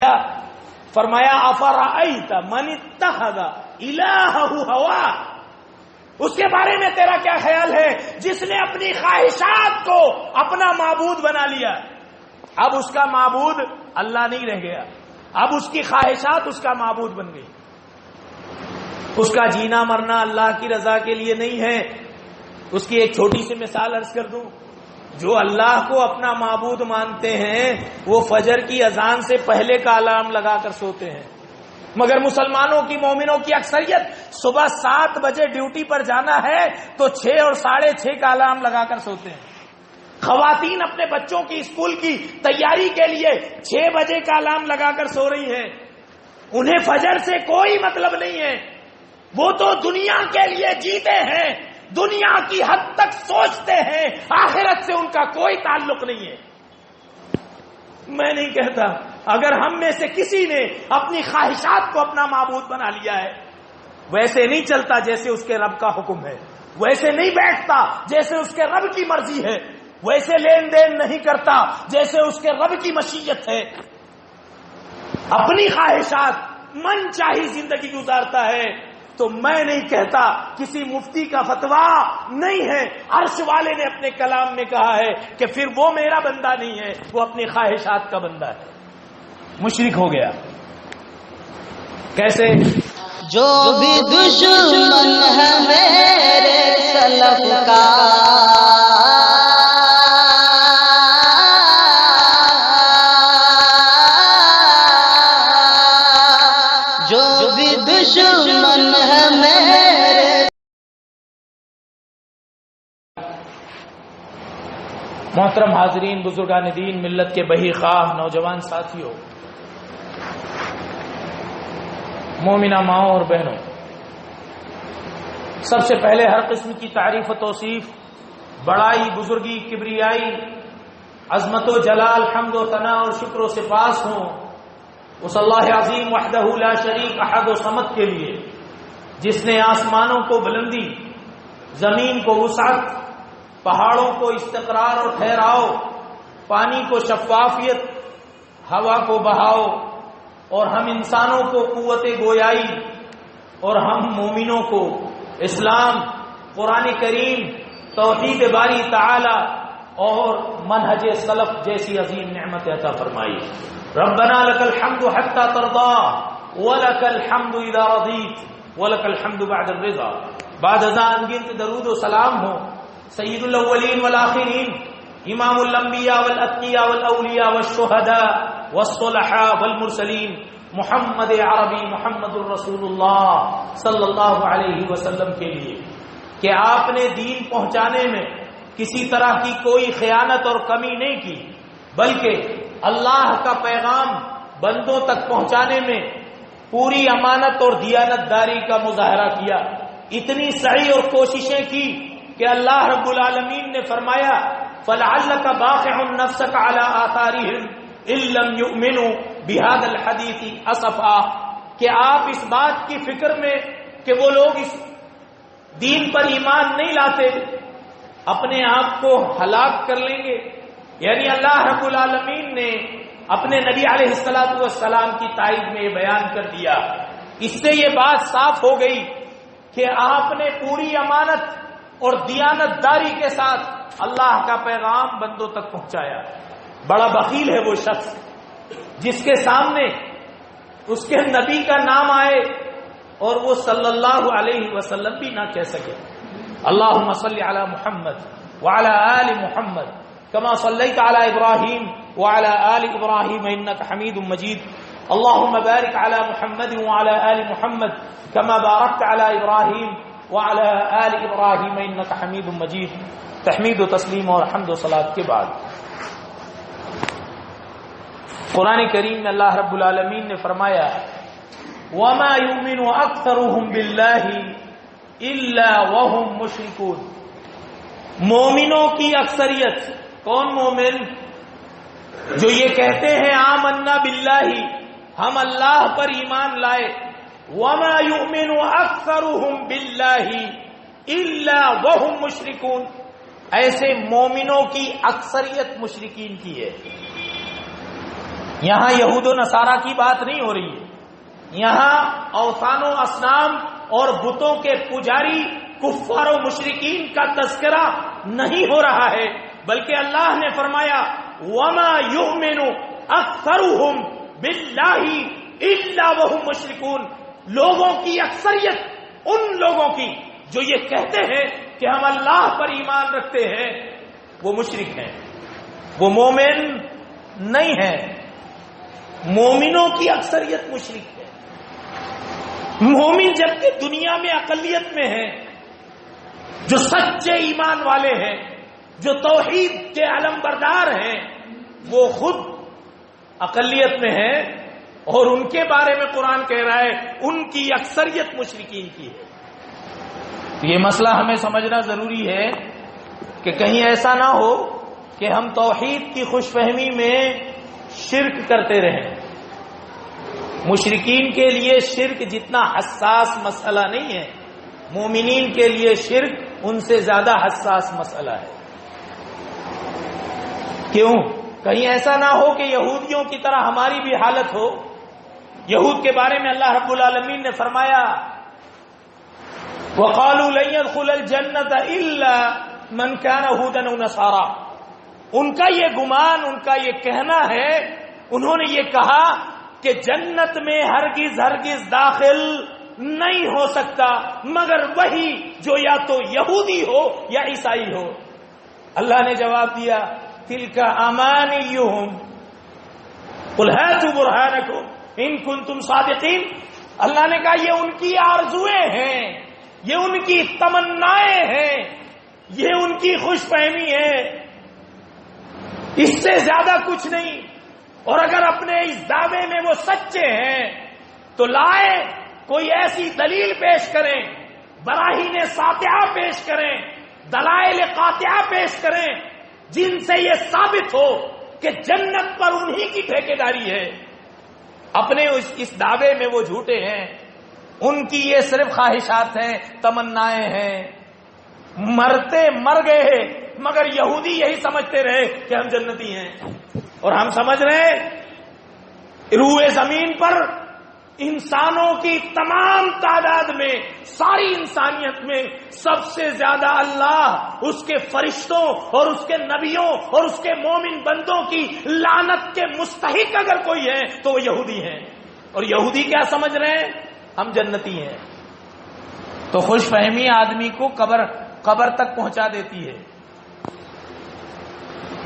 پوچھا، فرمایا افرأیت من اتخذ الہہ ہوا، اس کے بارے میں تیرا کیا خیال ہے جس نے اپنی خواہشات کو اپنا معبود بنا لیا؟ اب اس کا معبود اللہ نہیں رہ گیا، اب اس کی خواہشات اس کا معبود بن گئی۔ اس کا جینا مرنا اللہ کی رضا کے لیے نہیں ہے۔ اس کی ایک چھوٹی سی مثال عرض کر دوں، جو اللہ کو اپنا معبود مانتے ہیں وہ فجر کی اذان سے پہلے کا الارم لگا کر سوتے ہیں، مگر مسلمانوں کی، مومنوں کی اکثریت صبح 7 بجے ڈیوٹی پر جانا ہے تو 6 اور 6:30 کا الارم لگا کر سوتے ہیں۔ خواتین اپنے بچوں کی اسکول کی تیاری کے لیے 6 بجے کا الارم لگا کر سو رہی ہیں۔ انہیں فجر سے کوئی مطلب نہیں ہے، وہ تو دنیا کے لیے جیتے ہیں، دنیا کی حد تک سوچتے ہیں، آخرت سے ان کا کوئی تعلق نہیں ہے۔ میں نہیں کہتا اگر ہم میں سے کسی نے اپنی خواہشات کو اپنا معبود بنا لیا ہے، ویسے نہیں چلتا جیسے اس کے رب کا حکم ہے، ویسے نہیں بیٹھتا جیسے اس کے رب کی مرضی ہے، ویسے لین دین نہیں کرتا جیسے اس کے رب کی مشیت ہے، اپنی خواہشات من چاہی زندگی گزارتا ہے، تو میں نہیں کہتا، کسی مفتی کا فتویٰ نہیں ہے، عرش والے نے اپنے کلام میں کہا ہے کہ پھر وہ میرا بندہ نہیں ہے، وہ اپنی خواہشات کا بندہ ہے، مشرک ہو گیا۔ کیسے؟ جو بھی دشمن ہے میرے سلف کا، جو بھی دشمن ہے میرے۔ محترم حاضرین، بزرگان دین، ملت کے بہی خواہ نوجوان ساتھیوں، مومنہ ماؤں اور بہنوں، سب سے پہلے ہر قسم کی تعریف و توصیف بڑائی، بزرگی، کبریائی، عظمت و جلال، حمد و ثنا اور شکر و سپاس ہوں اس اللہ عظیم وحدہ لا شریک احد و صمد کے لیے، جس نے آسمانوں کو بلندی، زمین کو وسعت، پہاڑوں کو استقرار اور ٹھہراؤ، پانی کو شفافیت، ہوا کو بہاؤ، اور ہم انسانوں کو قوت گویائی، اور ہم مومنوں کو اسلام، قرآن کریم، توحید باری تعالی اور منہج سلف جیسی عظیم نعمت عطا فرمائی۔ ربنا لك الحمد حتى ترضى ولك الحمد اذا رضيت ولك الحمد بعد الرضا۔ بعد ازاں انگنت درود و سلام ہو سید الاولین والآخرین، امام الانبیاء والاتقیاء والاولیاء والشہداء والصلحاء والمرسلین، محمد عربی محمد الرسول اللہ صلی اللہ علیہ وسلم کے لیے کہ آپ نے دین پہنچانے میں کسی طرح کی کوئی خیانت اور کمی نہیں کی، بلکہ اللہ کا پیغام بندوں تک پہنچانے میں پوری امانت اور دیانت داری کا مظاہرہ کیا، اتنی سعی اور کوششیں کی کہ اللہ رب العالمین نے فرمایا فَلَعَلَّكَ بَاخِعٌ نَفْسَكَ عَلَىٰ آثَارِهِمْ إِن لَّمْ يُؤْمِنُوا بِهَٰذَا الْحَدِيثِ أَسَفًا، کہ آپ اس بات کی فکر میں کہ وہ لوگ اس دین پر ایمان نہیں لاتے اپنے آپ کو ہلاک کر لیں گے۔ یعنی اللہ رب العالمین نے اپنے نبی علیہ السلام کی تائید میں یہ بیان کر دیا۔ اس سے یہ بات صاف ہو گئی کہ آپ نے پوری امانت اور دیانت داری کے ساتھ اللہ کا پیغام بندوں تک پہنچایا۔ بڑا بخیل ہے وہ شخص جس کے سامنے اس کے نبی کا نام آئے اور وہ صلی اللہ علیہ وسلم بھی نہ کہہ سکے۔ اللہم صلی علی محمد وعلی آل محمد کما صلیت علی ابراہیم وعلی آل ابراہیم انک حمید مجید، اللہم بارک علی محمد وعلی آل محمد کما بارکت علی ابراہیم وعلی آل ابراہیم انک حمید مجید۔ تحمید و تسلیم اور حمد و صلاۃ کے بعد قرآن کریم میں اللہ رب العالمین نے فرمایا وَمَا يُؤْمِنُ أَكْثَرُهُمْ بِاللَّهِ إِلَّا وَهُمْ مُشْرِكُونَ، مومنوں کی اکثریت، کون مومن؟ جو یہ کہتے ہیں آمنا باللہ، ہم اللہ پر ایمان لائے، وَمَا يُؤْمِنُ أَكْثَرُهُمْ بِاللَّهِ إِلَّا وَهُمْ مُشْرِكُونَ، ایسے مومنوں کی اکثریت مشرکین کی ہے۔ یہاں یہود و نصارہ کی بات نہیں ہو رہی ہے، یہاں اوثان و اصنام اور بتوں کے پجاری کفار و مشرکین کا تذکرہ نہیں ہو رہا ہے، بلکہ اللہ نے فرمایا وَمَا يُؤْمِنُ أَكْثَرُهُمْ بِاللَّهِ إِلَّا وَهُمْ مُشْرِكُونَ، لوگوں کی اکثریت ان لوگوں کی جو یہ کہتے ہیں کہ ہم اللہ پر ایمان رکھتے ہیں وہ مشرک ہیں، وہ مومن نہیں ہیں۔ مومنوں کی اکثریت مشرک ہے۔ مومن جبکہ دنیا میں اقلیت میں ہیں، جو سچے ایمان والے ہیں، جو توحید کے علم بردار ہیں، وہ خود اقلیت میں ہیں، اور ان کے بارے میں قرآن کہہ رہا ہے ان کی اکثریت مشرکین کی ہے۔ یہ مسئلہ ہمیں سمجھنا ضروری ہے کہ کہیں ایسا نہ ہو کہ ہم توحید کی خوش فہمی میں شرک کرتے رہیں۔ مشرکین کے لیے شرک جتنا حساس مسئلہ نہیں ہے، مومنین کے لیے شرک ان سے زیادہ حساس مسئلہ ہے۔ کیوں؟ کہیں ایسا نہ ہو کہ یہودیوں کی طرح ہماری بھی حالت ہو۔ یہود کے بارے میں اللہ رب العالمین نے فرمایا وَقَالُوا لَن يَدْخُلَ الْجَنَّةَ إِلَّا مَنْ كَانَ هُودًا أَوْ نَصَارَىٰ، ان کا یہ گمان، ان کا یہ کہنا ہے، انہوں نے یہ کہا کہ جنت میں ہرگز ہرگز داخل نہیں ہو سکتا مگر وہی جو یا تو یہودی ہو یا عیسائی ہو۔ اللہ نے جواب دیا تِلْكَ أَمَانِيُّهُمْ قُلْ هَاتُوا بُرْهَانَكُمْ إِن كُنتُمْ صَادِقِينَ، اللہ نے کہا یہ ان کی آرزویں ہیں، یہ ان کی تمنائیں ہیں، یہ ان کی خوش فہمی ہے، اس سے زیادہ کچھ نہیں۔ اور اگر اپنے اس دعوے میں وہ سچے ہیں تو لائے کوئی ایسی دلیل پیش کریں، براہین ساطعہ پیش کریں، دلائل قاطعہ پیش کریں جن سے یہ ثابت ہو کہ جنت پر انہی کی ٹھیکیداری ہے۔ اپنے اس دعوے میں وہ جھوٹے ہیں، ان کی یہ صرف خواہشات ہیں، تمنائیں ہیں۔ مرتے مر گئے مگر یہودی یہی سمجھتے رہے کہ ہم جنتی ہیں، اور ہم سمجھ رہے ہیں روئے زمین پر انسانوں کی تمام تعداد میں، ساری انسانیت میں سب سے زیادہ اللہ، اس کے فرشتوں اور اس کے نبیوں اور اس کے مومن بندوں کی لعنت کے مستحق اگر کوئی ہے تو وہ یہودی ہیں، اور یہودی کیا سمجھ رہے ہیں؟ ہم جنتی ہیں۔ تو خوش فہمی آدمی کو قبر تک پہنچا دیتی ہے۔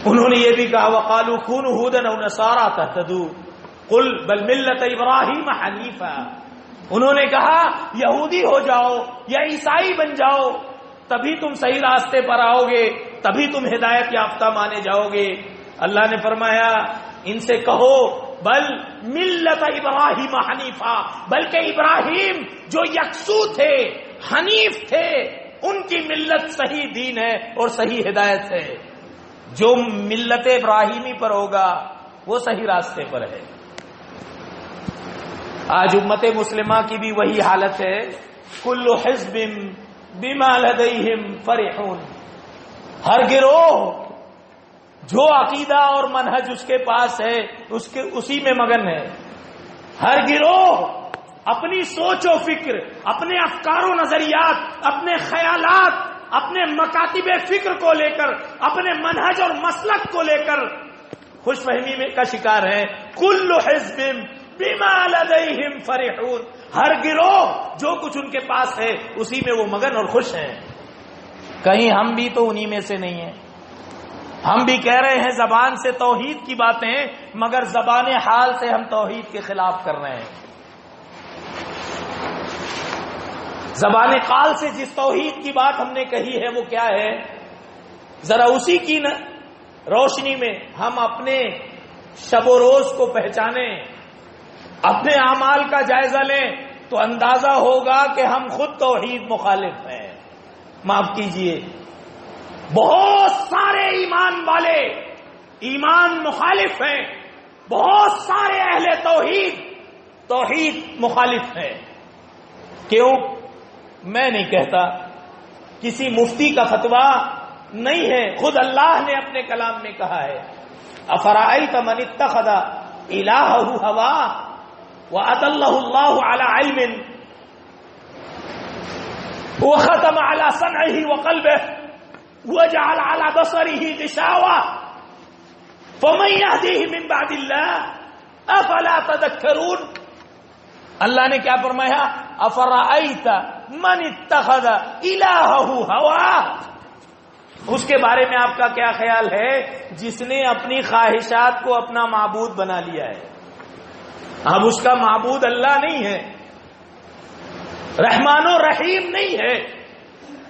انہوں نے یہ بھی کہا وَقَالُوا كُونُوا هُودًا أَوْ نَصَارَىٰ تَهْتَدُوا قُلْ بَلْ مِلَّةَ إِبْرَاهِيمَ حَنِيفًا، انہوں نے کہا یہودی ہو جاؤ یا عیسائی بن جاؤ تبھی تم صحیح راستے پر آؤ گے، تبھی تم ہدایت یافتہ مانے جاؤ گے۔ اللہ نے فرمایا ان سے کہو بل ملت ابراہیم حنیفا، بلکہ ابراہیم جو یکسو تھے، حنیف تھے، ان کی ملت صحیح دین ہے اور صحیح ہدایت ہے۔ جو ملت ابراہیمی پر ہوگا وہ صحیح راستے پر ہے۔ آج امت مسلمہ کی بھی وہی حالت ہے، کل حزب بما لدیہم فرحون، ہر گروہ جو عقیدہ اور منہج اس کے پاس ہے اسی میں مگن ہے۔ ہر گروہ اپنی سوچ و فکر، اپنے افکار و نظریات، اپنے خیالات، اپنے مکاتب فکر کو لے کر، اپنے منہج اور مسلک کو لے کر خوش فہمی میں کا شکار ہے۔ کل حزب بما لدیہم فرحون، ہر گروہ جو کچھ ان کے پاس ہے اسی میں وہ مگن اور خوش ہیں۔ کہیں ہم بھی تو انہی میں سے نہیں ہیں؟ ہم بھی کہہ رہے ہیں زبان سے توحید کی باتیں، مگر زبان حال سے ہم توحید کے خلاف کر رہے ہیں۔ زبان قال سے جس توحید کی بات ہم نے کہی ہے وہ کیا ہے؟ ذرا اسی کی روشنی میں ہم اپنے شب و روز کو پہچانیں، اپنے اعمال کا جائزہ لیں تو اندازہ ہوگا کہ ہم خود توحید مخالف ہیں۔ معاف کیجئے، بہت سارے ایمان والے ایمان مخالف ہیں، بہت سارے اہل توحید مخالف ہیں۔ کیوں؟ میں نہیں کہتا، کسی مفتی کا فتویٰ نہیں ہے، خود اللہ نے اپنے کلام میں کہا ہے افرأیت من اتخذ الہہ ہوا وَأَضَلَّهُ اللَّهُ عَلَى عِلْمٍ وَخَتَمَ عَلَى سَمْعِهِ وَقَلْبِهِ وَجَعَلَ عَلَى بَصَرِهِ غِشَاوَةً فَمَن يَهْدِيهِ مِن بَعْدِ اللَّهِ أَفَلَا تَذَكَّرُونَ. اللہ نے کیا فرمایا؟ أَفَرَأَيْتَ مَنِ اتَّخَذَ إِلَٰهَهُ هَوَاهُ. اس کے بارے میں آپ کا کیا خیال ہے جس نے اپنی خواہشات کو اپنا معبود بنا لیا ہے؟ اب اس کا معبود اللہ نہیں ہے، رحمان و رحیم نہیں ہے،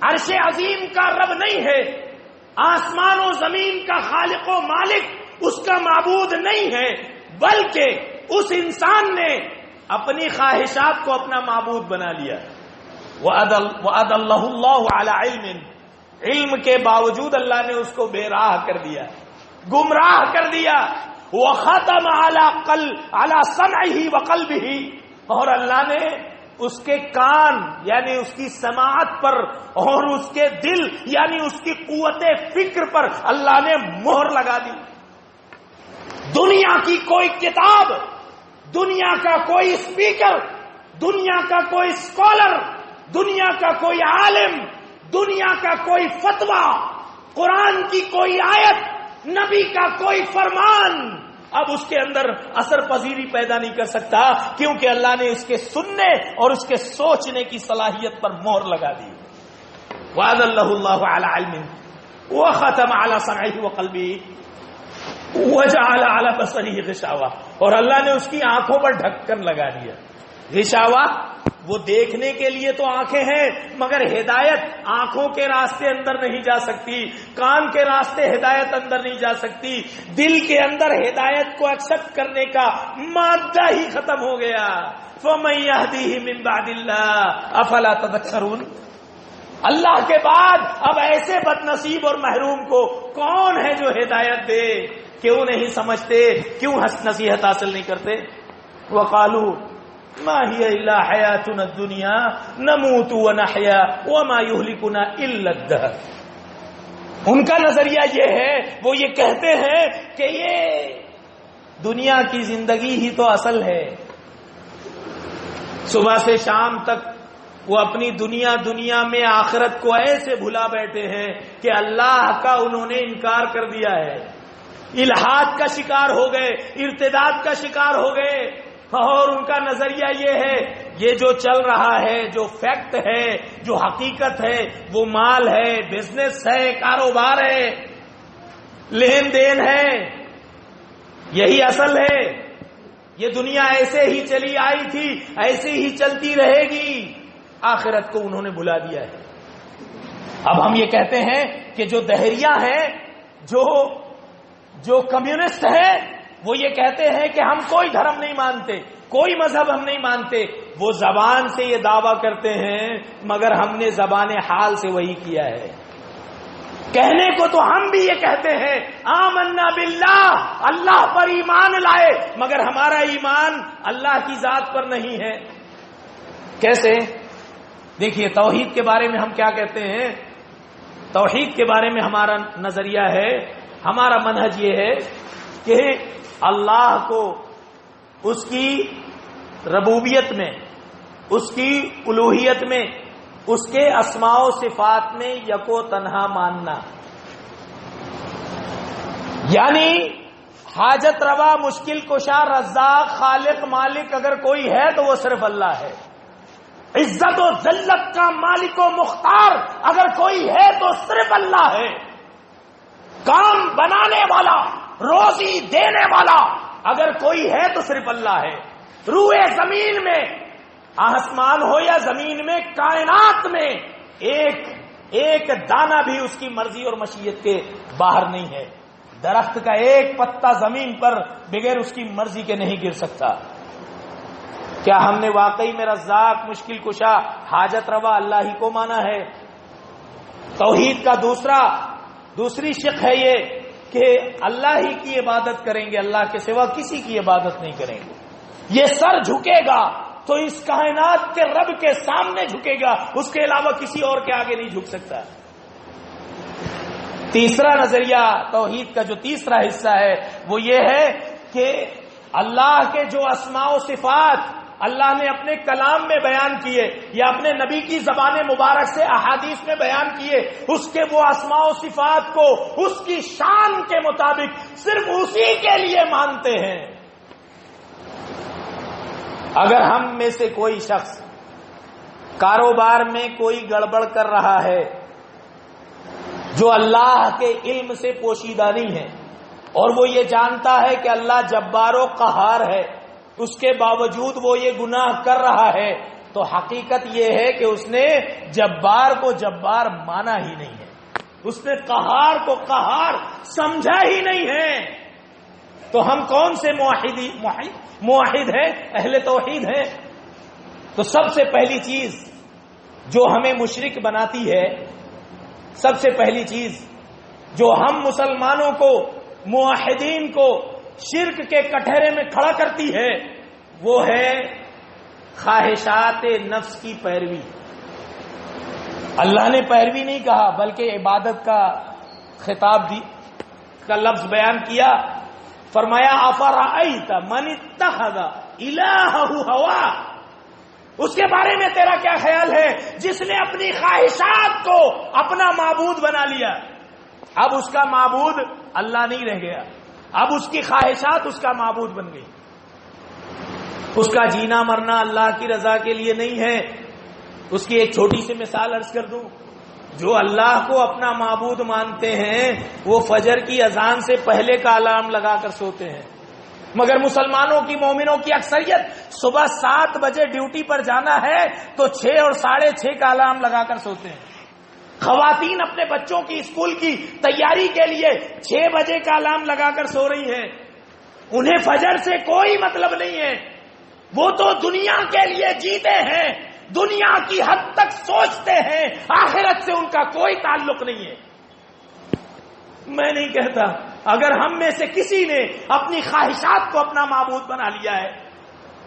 عرش عظیم کا رب نہیں ہے، آسمان و زمین کا خالق و مالک اس کا معبود نہیں ہے، بلکہ اس انسان نے اپنی خواہشات کو اپنا معبود بنا لیا. وَأَضَلَّهُ اللَّهُ عَلَى عِلْمٍ. علم کے باوجود اللہ نے اس کو بے راہ کر دیا، گمراہ کر دیا. وَخَتَمَ عَلَى سَمْعِهِ وَقَلْبِهِ. اور اللہ نے اس کے کان یعنی اس کی سماعت پر اور اس کے دل یعنی اس کی قوت فکر پر اللہ نے مہر لگا دی. دنیا کی کوئی کتاب، دنیا کا کوئی اسپیکر، دنیا کا کوئی اسکالر، دنیا کا کوئی عالم، دنیا کا کوئی فتویٰ، قرآن کی کوئی آیت، نبی کا کوئی فرمان اب اس کے اندر اثر پذیری پیدا نہیں کر سکتا، کیونکہ اللہ نے اس کے سننے اور اس کے سوچنے کی صلاحیت پر مہر لگا دی. وَأَضَلَّهُ اللَّهُ عَلَى عِلْمٍ وَخَتَمَ عَلَى سَمْعِهِ وَقَلْبِهِ وَجَعَلَ عَلَى بَصَرِهِ غِشَاوَةً. اور اللہ نے اس کی آنکھوں پر ڈھکن لگا دیا. غشاوہ وہ دیکھنے کے لیے تو آنکھیں ہیں، مگر ہدایت آنکھوں کے راستے اندر نہیں جا سکتی، کان کے راستے ہدایت اندر نہیں جا سکتی، دل کے اندر ہدایت کو ایکسپٹ کرنے کا مادہ ہی ختم ہو گیا. فَمَن يَهْدِيهِ مِن بَعْدِ اللَّهِ أَفَلَا تَذَكَّرُونَ. اللہ کے بعد اب ایسے بد نصیب اور محروم کو کون ہے جو ہدایت دے؟ کیوں نہیں سمجھتے؟ کیوں نصیحت حاصل نہیں کرتے؟ وَقَالُوا ما هي الا حیاتنا الدنیا نموت ونحیا وما يهلكنا الا الدهر. ان کا نظریہ یہ ہے، وہ یہ کہتے ہیں کہ یہ دنیا کی زندگی ہی تو اصل ہے. صبح سے شام تک وہ اپنی دنیا میں آخرت کو ایسے بھلا بیٹھے ہیں کہ اللہ کا انہوں نے انکار کر دیا ہے، الحاد کا شکار ہو گئے، ارتداد کا شکار ہو گئے. اور ان کا نظریہ یہ ہے یہ جو چل رہا ہے، جو فیکٹ ہے، جو حقیقت ہے، وہ مال ہے، بزنس ہے، کاروبار ہے، لین دین ہے، یہی اصل ہے. یہ دنیا ایسے ہی چلی آئی تھی، ایسے ہی چلتی رہے گی. آخرت کو انہوں نے بھلا دیا ہے. اب ہم یہ کہتے ہیں کہ جو دہریہ ہیں، جو کمیونسٹ ہیں، وہ یہ کہتے ہیں کہ ہم کوئی دھرم نہیں مانتے، کوئی مذہب ہم نہیں مانتے. وہ زبان سے یہ دعویٰ کرتے ہیں، مگر ہم نے زبان حال سے وہی کیا ہے. کہنے کو تو ہم بھی یہ کہتے ہیں آمنا باللہ، اللہ پر ایمان لائے، مگر ہمارا ایمان اللہ کی ذات پر نہیں ہے. کیسے؟ دیکھیے توحید کے بارے میں ہم کیا کہتے ہیں. توحید کے بارے میں ہمارا نظریہ ہے، ہمارا منہج یہ ہے کہ اللہ کو اس کی ربوبیت میں، اس کی الوہیت میں، اس کے اسماء و صفات میں یکو تنہا ماننا. یعنی حاجت روا، مشکل کشا، رزاق، خالق، مالک اگر کوئی ہے تو وہ صرف اللہ ہے. عزت و ذلت کا مالک و مختار اگر کوئی ہے تو صرف اللہ ہے. کام بنانے والا، روزی دینے والا اگر کوئی ہے تو صرف اللہ ہے. روئے زمین میں، آسمان ہو یا زمین میں، کائنات میں ایک دانہ بھی اس کی مرضی اور مشیت کے باہر نہیں ہے. درخت کا ایک پتا زمین پر بغیر اس کی مرضی کے نہیں گر سکتا. کیا ہم نے واقعی میں رزاق، مشکل کشا، حاجت روا اللہ ہی کو مانا ہے؟ توحید کا دوسری شق ہے یہ کہ اللہ ہی کی عبادت کریں گے، اللہ کے سوا کسی کی عبادت نہیں کریں گے. یہ سر جھکے گا تو اس کائنات کے رب کے سامنے جھکے گا، اس کے علاوہ کسی اور کے آگے نہیں جھک سکتا. تیسرا نظریہ توحید کا جو تیسرا حصہ ہے وہ یہ ہے کہ اللہ کے جو اسماء و صفات اللہ نے اپنے کلام میں بیان کیے یا اپنے نبی کی زبان مبارک سے احادیث میں بیان کیے، اس کے وہ اسماء و صفات کو اس کی شان کے مطابق صرف اسی کے لیے مانتے ہیں۔ اگر ہم میں سے کوئی شخص کاروبار میں کوئی گڑبڑ کر رہا ہے جو اللہ کے علم سے پوشیدہ نہیں ہے، اور وہ یہ جانتا ہے کہ اللہ جبار و قہار ہے، اس کے باوجود وہ یہ گناہ کر رہا ہے، تو حقیقت یہ ہے کہ اس نے جبار کو جبار مانا ہی نہیں ہے، اس نے قہار کو قہار سمجھا ہی نہیں ہے۔ تو ہم کون سے موحد ہیں؟ اہل توحید ہیں۔ تو سب سے پہلی چیز جو ہمیں مشرک بناتی ہے، سب سے پہلی چیز جو ہم مسلمانوں کو، موحدین کو شرک کے کٹہرے میں کھڑا کرتی ہے، وہ ہے خواہشات نفس کی پیروی۔ اللہ نے پیروی نہیں کہا بلکہ عبادت کا خطاب کا لفظ بیان کیا، فرمایا افرأیت من اتخذ الہہ ہوا، اس کے بارے میں تیرا کیا خیال ہے جس نے اپنی خواہشات کو اپنا معبود بنا لیا۔ اب اس کا معبود اللہ نہیں رہ گیا، اب اس کی خواہشات اس کا معبود بن گئی۔ اس کا جینا مرنا اللہ کی رضا کے لیے نہیں ہے۔ اس کی ایک چھوٹی سی مثال عرض کر دوں، جو اللہ کو اپنا معبود مانتے ہیں وہ فجر کی اذان سے پہلے کا الارم لگا کر سوتے ہیں، مگر مسلمانوں کی، مومنوں کی اکثریت صبح 7 بجے ڈیوٹی پر جانا ہے تو 6 اور 6:30 کا الارم لگا کر سوتے ہیں۔ خواتین اپنے بچوں کی اسکول کی تیاری کے لیے 6 بجے کا الارم لگا کر سو رہی ہیں۔ انہیں فجر سے کوئی مطلب نہیں ہے، وہ تو دنیا کے لیے جیتے ہیں، دنیا کی حد تک سوچتے ہیں، آخرت سے ان کا کوئی تعلق نہیں ہے۔ میں نہیں کہتا اگر ہم میں سے کسی نے اپنی خواہشات کو اپنا معبود بنا لیا ہے،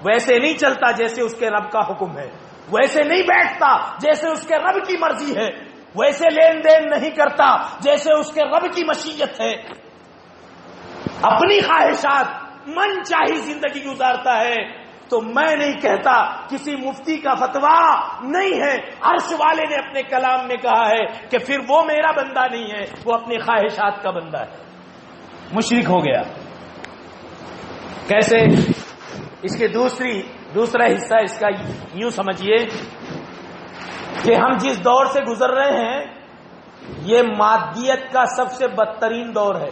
ویسے نہیں چلتا جیسے اس کے رب کا حکم ہے، ویسے نہیں بیٹھتا جیسے اس کے رب کی مرضی ہے، ویسے لین دین نہیں کرتا جیسے اس کے رب کی مشیت ہے، اپنی خواہشات من چاہی زندگی گزارتا ہے، تو میں نہیں کہتا کسی مفتی کا فتویٰ نہیں ہے، عرش والے نے اپنے کلام میں کہا ہے کہ پھر وہ میرا بندہ نہیں ہے، وہ اپنی خواہشات کا بندہ ہے، مشرک ہو گیا۔ کیسے؟ اس کے دوسرا حصہ اس کا یوں سمجھیے کہ ہم جس دور سے گزر رہے ہیں یہ مادیت کا سب سے بدترین دور ہے۔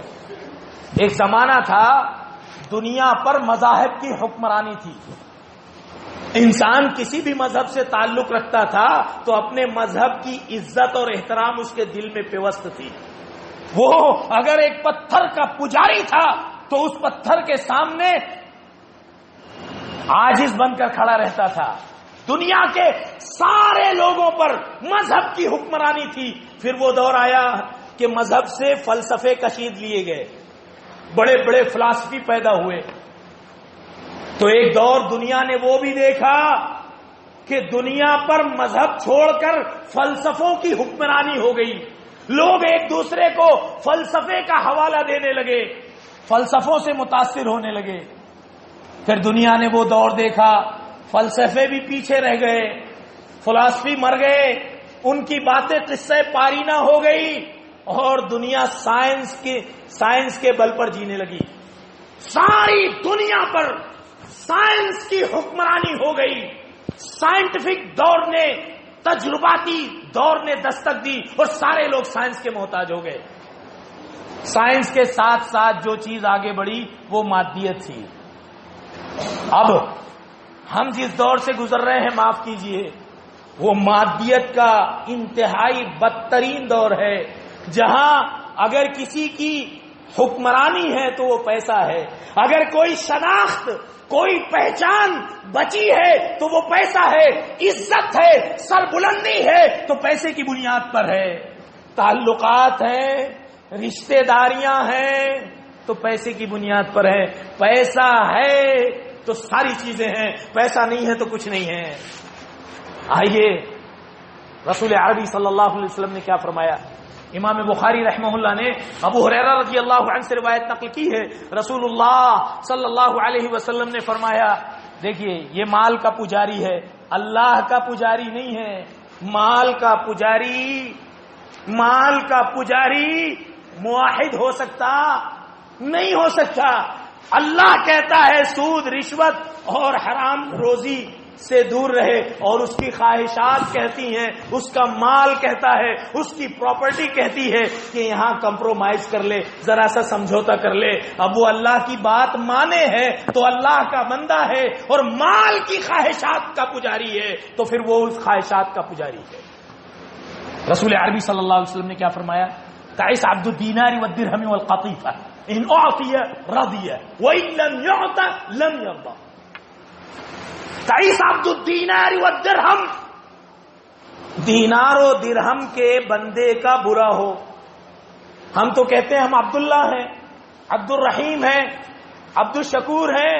ایک زمانہ تھا دنیا پر مذاہب کی حکمرانی تھی، انسان کسی بھی مذہب سے تعلق رکھتا تھا تو اپنے مذہب کی عزت اور احترام اس کے دل میں پیوست تھی۔ وہ اگر ایک پتھر کا پجاری تھا تو اس پتھر کے سامنے عاجز بن کر کھڑا رہتا تھا۔ دنیا کے سارے لوگوں پر مذہب کی حکمرانی تھی۔ پھر وہ دور آیا کہ مذہب سے فلسفے کشید لیے گئے، بڑے بڑے فلسفی پیدا ہوئے۔ تو ایک دور دنیا نے وہ بھی دیکھا کہ دنیا پر مذہب چھوڑ کر فلسفوں کی حکمرانی ہو گئی، لوگ ایک دوسرے کو فلسفے کا حوالہ دینے لگے، فلسفوں سے متاثر ہونے لگے۔ پھر دنیا نے وہ دور دیکھا، فلسفے بھی پیچھے رہ گئے، فلسفی مر گئے، ان کی باتیں قصہ پارینہ ہو گئی، اور دنیا سائنس کے بل پر جینے لگی۔ ساری دنیا پر سائنس کی حکمرانی ہو گئی، سائنٹیفک دور نے، تجرباتی دور نے دستک دی اور سارے لوگ سائنس کے محتاج ہو گئے۔ سائنس کے ساتھ ساتھ جو چیز آگے بڑھی وہ مادیت تھی۔ اب ہم جس دور سے گزر رہے ہیں، معاف کیجئے، وہ مادیت کا انتہائی بدترین دور ہے، جہاں اگر کسی کی حکمرانی ہے تو وہ پیسہ ہے، اگر کوئی شناخت، کوئی پہچان بچی ہے تو وہ پیسہ ہے، عزت ہے، سربلندی ہے تو پیسے کی بنیاد پر ہے، تعلقات ہیں، رشتہ داریاں ہیں تو پیسے کی بنیاد پر ہے، پیسہ ہے تو ساری چیزیں ہیں، پیسہ نہیں ہے تو کچھ نہیں ہے۔ آئیے رسول عربی صلی اللہ علیہ وسلم نے کیا فرمایا؟ امام بخاری رحمہ اللہ نے ابو ہریرہ رضی اللہ عنہ سے روایت نقل کی ہے، رسول اللہ صلی اللہ علیہ وسلم نے فرمایا، دیکھیے یہ مال کا پجاری ہے، اللہ کا پجاری نہیں ہے، مال کا پجاری موحد ہو سکتا نہیں ہو سکتا۔ اللہ کہتا ہے سود، رشوت اور حرام روزی سے دور رہے، اور اس کی خواہشات کہتی ہیں، اس کا مال کہتا ہے، اس کی پراپرٹی کہتی ہے کہ یہاں کمپرومائز کر لے، ذرا سا سمجھوتا کر لے۔ اب وہ اللہ کی بات مانے ہے تو اللہ کا بندہ ہے، اور مال کی خواہشات کا پجاری ہے تو پھر وہ اس خواہشات کا پجاری ہے۔ رسول عربی صلی اللہ علیہ وسلم نے کیا فرمایا؟ تعس عبد الدینار والدرہم والقطیفہ ان اعطی رضی وان لم يعط لم يرضى۔ تعس عبد الدینار والدرہم، دینار و درہم کے بندے کا برا ہو۔ ہم تو کہتے ہیں ہم عبداللہ ہیں، عبد الرحیم ہیں، عبد الشکور ہیں،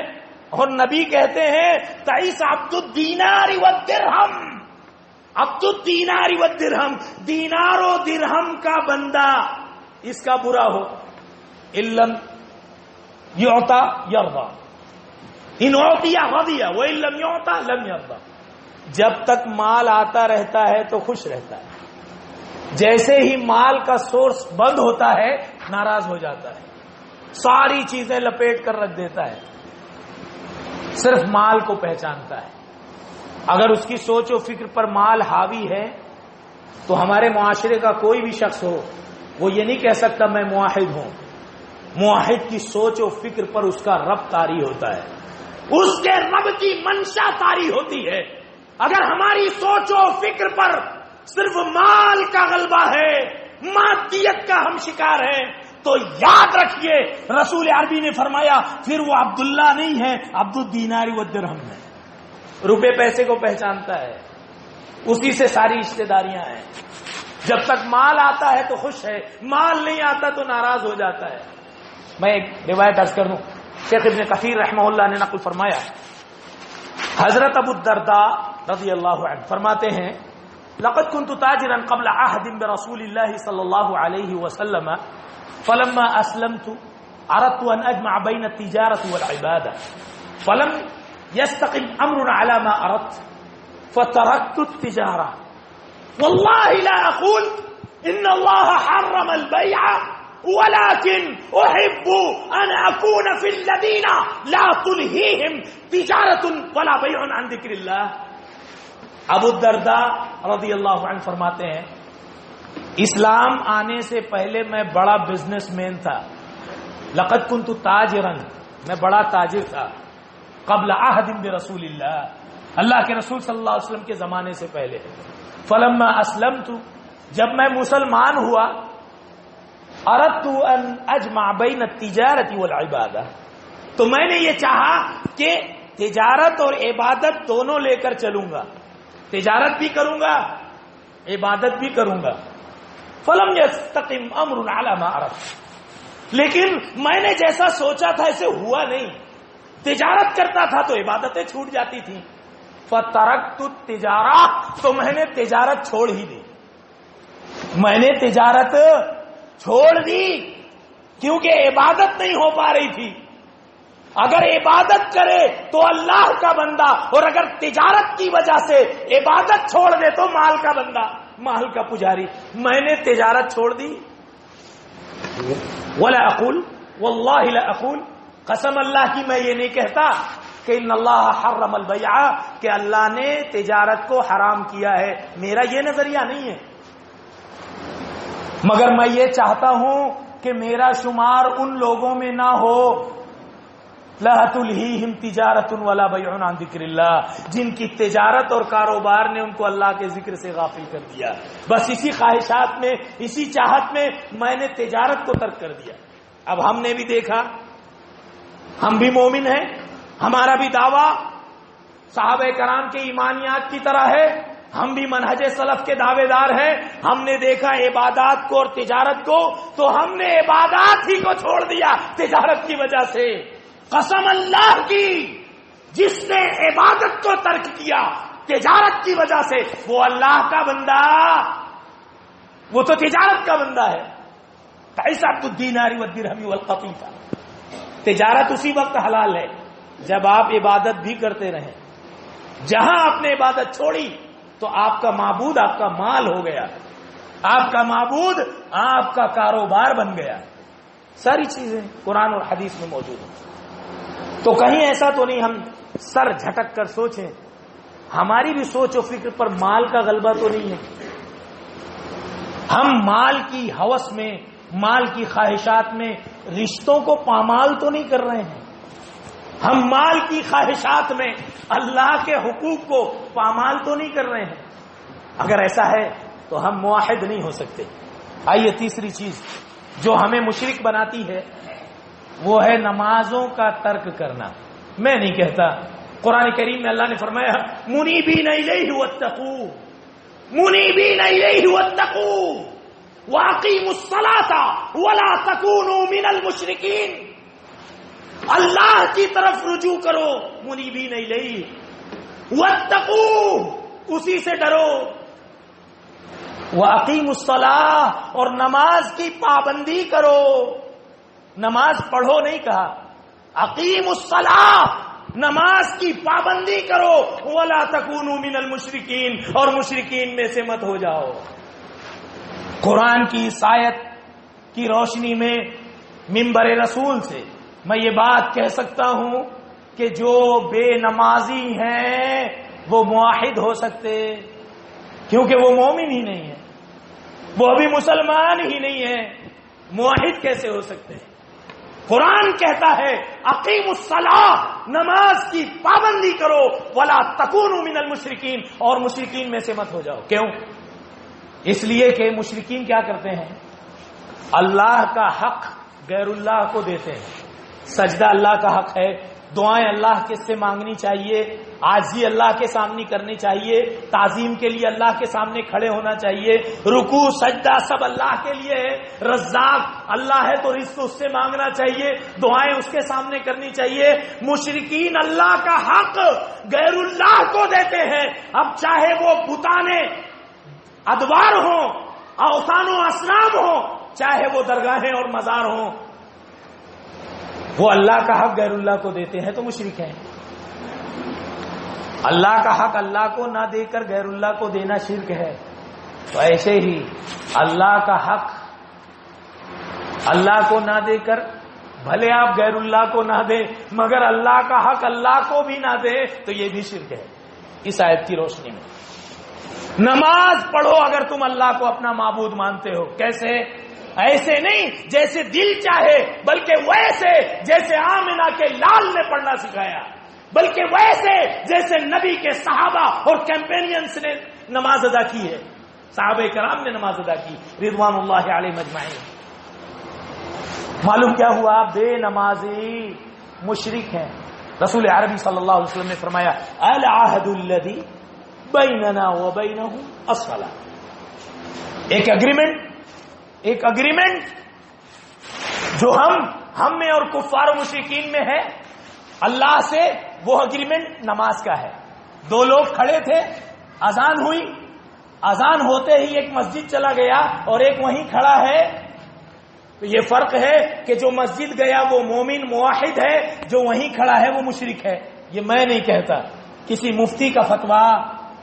اور نبی کہتے ہیں تعس عبد الدینار والدرہم، عبد الدینار والدرہم، دینار و درہم کا بندہ اس کا برا ہو۔ ان لم یعطا یرضا، ان اعطی رضی وان لم یعطا لم یرضا۔ جب تک مال آتا رہتا ہے تو خوش رہتا ہے، جیسے ہی مال کا سورس بند ہوتا ہے ناراض ہو جاتا ہے، ساری چیزیں لپیٹ کر رکھ دیتا ہے، صرف مال کو پہچانتا ہے۔ اگر اس کی سوچ و فکر پر مال حاوی ہے تو ہمارے معاشرے کا کوئی بھی شخص ہو وہ یہ نہیں کہہ سکتا میں موحد ہوں۔ موحد کی سوچ و فکر پر اس کا رب طاری ہوتا ہے، اس کے رب کی منشا طاری ہوتی ہے۔ اگر ہماری سوچ و فکر پر صرف مال کا غلبہ ہے، مادیت کا ہم شکار ہیں، تو یاد رکھیے رسول عربی نے فرمایا پھر وہ عبداللہ نہیں ہے، عبد الدینار والدرہم ہے۔ روپے پیسے کو پہچانتا ہے، اسی سے ساری رشتہ داریاں ہیں۔ جب تک مال آتا ہے تو خوش ہے، مال نہیں آتا تو ناراض ہو جاتا ہے۔ میں ایک روایت عرض کر دوں، شیخ ابن کثیر رحمہ اللہ نے نقل فرمایا، حضرت ابو الدرداء رضی اللہ عنہ فرماتے ہیں لقد كنت تاجرا قبل عهد برسول الله صلى الله عليه وسلم فلما اسلمت اردت ان اجمع بين التجاره والعباده فلم يستقم امرنا على ما اردت فتركت التجاره والله لا اقول ان الله حرم البيع ولكن احب ان اكون في الذين لا تلهيهم تجاره ولا بيع عن ذكر الله۔ ابو الدرداء رضی اللہ عنہ فرماتے ہیں اسلام آنے سے پہلے میں بڑا بزنس مین تھا، لقد كنت تاجرا، میں بڑا تاجر تھا، قبل عہد برسول اللہ، اللہ کے رسول صلی اللہ علیہ وسلم کے زمانے سے پہلے۔ فلما اسلمت، جب میں مسلمان ہوا، اردت ان اجمع بین التجارت والعبادہ، تو میں نے یہ چاہا کہ تجارت اور عبادت دونوں لے کر چلوں گا، تجارت بھی کروں گا عبادت بھی کروں گا۔ فلم یستقم امر علی ما اردت، لیکن میں نے جیسا سوچا تھا ایسے ہوا نہیں، تجارت کرتا تھا تو عبادتیں چھوٹ جاتی تھیں۔ فترکت التجارہ، تو میں نے تجارت چھوڑ ہی دی، میں نے تجارت چھوڑ دی کیونکہ عبادت نہیں ہو پا رہی تھی۔ اگر عبادت کرے تو اللہ کا بندہ، اور اگر تجارت کی وجہ سے عبادت چھوڑ دے تو مال کا بندہ، مال کا پجاری۔ میں نے تجارت چھوڑ دی۔ ولا اقول، واللہ لا اقول، قسم اللہ کی میں یہ نہیں کہتا کہ ان اللہ حرم البیع، کہ اللہ نے تجارت کو حرام کیا ہے، میرا یہ نظریہ نہیں ہے، مگر میں یہ چاہتا ہوں کہ میرا شمار ان لوگوں میں نہ ہو لا تلہیہم تجارت ولا بیع عن ذکر اللہ، جن کی تجارت اور کاروبار نے ان کو اللہ کے ذکر سے غافل کر دیا۔ بس اسی خواہشات میں، اسی چاہت میں نے تجارت کو ترک کر دیا۔ اب ہم نے بھی دیکھا، ہم بھی مومن ہیں، ہمارا بھی دعویٰ صحابہ کرام کے ایمانیات کی طرح ہے، ہم بھی منہج سلف کے دعوے دار ہیں۔ ہم نے دیکھا عبادات کو اور تجارت کو، تو ہم نے عبادات ہی کو چھوڑ دیا تجارت کی وجہ سے۔ قسم اللہ کی، جس نے عبادت کو ترک کیا تجارت کی وجہ سے، وہ اللہ کا بندہ وہ تو تجارت کا بندہ ہے. عبد الدینار والدرہم والقطیفہ. تجارت اسی وقت حلال ہے جب آپ عبادت بھی کرتے رہیں. جہاں آپ نے عبادت چھوڑی تو آپ کا معبود آپ کا مال ہو گیا, آپ کا معبود آپ کا کاروبار بن گیا. ساری چیزیں قرآن اور حدیث میں موجود ہیں. تو کہیں ایسا تو نہیں ہم سر جھٹک کر سوچیں, ہماری بھی سوچ و فکر پر مال کا غلبہ تو نہیں ہے. ہم مال کی ہوس میں, مال کی خواہشات میں رشتوں کو پامال تو نہیں کر رہے ہیں. ہم مال کی خواہشات میں اللہ کے حقوق کو پامال تو نہیں کر رہے ہیں. اگر ایسا ہے تو ہم موحد نہیں ہو سکتے. آئیے تیسری چیز جو ہمیں مشرک بناتی ہے وہ ہے نمازوں کا ترک کرنا. میں نہیں کہتا, قرآن کریم میں اللہ نے فرمایا منیبین الیہ واتقوا, منیبین الیہ واتقوا واقیموا الصلاۃ ولا تکونوا من المشرکین. اللہ کی طرف رجوع کرو, منیبین الیہ واتقوا, اسی سے ڈرو, واقیموا الصلاۃ, اور نماز کی پابندی کرو. نماز پڑھو نہیں کہا, اقیموا الصلاۃ, نماز کی پابندی کرو. ولا تکونوا من المشرکین, اور مشرکین میں سے مت ہو جاؤ. قرآن کی اس آیت کی روشنی میں منبر رسول سے میں یہ بات کہہ سکتا ہوں کہ جو بے نمازی ہیں وہ موحد ہو سکتے, کیونکہ وہ مومن ہی نہیں ہے, وہ ابھی مسلمان ہی نہیں ہے. موحد کیسے ہو سکتے ہیں؟ قرآن کہتا ہے اقیموا الصلاۃ, نماز کی پابندی کرو. ولا تکونوا من المشرکین, اور مشرکین میں سے مت ہو جاؤ. کیوں؟ اس لیے کہ مشرکین کیا کرتے ہیں, اللہ کا حق غیر اللہ کو دیتے ہیں. سجدہ اللہ کا حق ہے, دعائیں اللہ کے سے مانگنی چاہیے, عاجزی اللہ کے سامنے کرنی چاہیے, تعظیم کے لیے اللہ کے سامنے کھڑے ہونا چاہیے, رکوع سجدہ سب اللہ کے لیے ہے. رزاق اللہ ہے تو رزق اس سے مانگنا چاہیے, دعائیں اس کے سامنے کرنی چاہیے. مشرکین اللہ کا حق غیر اللہ کو دیتے ہیں. اب چاہے وہ بتانے ادوار ہوں, اوثان و اصنام ہوں, چاہے وہ درگاہیں اور مزار ہوں, وہ اللہ کا حق غیر اللہ کو دیتے ہیں تو مشرک ہیں. اللہ کا حق اللہ کو نہ دے کر غیر اللہ کو دینا شرک ہے. تو ایسے ہی اللہ کا حق اللہ کو نہ دے کر, بھلے آپ غیر اللہ کو نہ دیں مگر اللہ کا حق اللہ کو بھی نہ دے تو یہ بھی شرک ہے. اس آیت کی روشنی میں نماز پڑھو اگر تم اللہ کو اپنا معبود مانتے ہو. کیسے؟ ایسے نہیں جیسے دل چاہے, بلکہ ویسے جیسے آمنہ کے لال نے پڑھنا سکھایا, بلکہ ویسے جیسے نبی کے صحابہ اور کیمپینینز نے نماز ادا کی ہے, صحابہ کرام نے نماز ادا کی رضوان اللہ علیہم اجمعین. معلوم کیا ہوا, بے نمازی مشرک ہیں. رسول عربی صلی اللہ علیہ وسلم نے فرمایا العہد الذی بیننا وبینہم الصلاۃ. ایک اگریمنٹ جو ہم میں اور کفار و مشرکین میں ہے اللہ سے, وہ اگریمنٹ نماز کا ہے. دو لوگ کھڑے تھے, اذان ہوئی, اذان ہوتے ہی ایک مسجد چلا گیا اور ایک وہیں کھڑا ہے. تو یہ فرق ہے کہ جو مسجد گیا وہ مومن موحد ہے, جو وہیں کھڑا ہے وہ مشرک ہے. یہ میں نہیں کہتا, کسی مفتی کا فتویٰ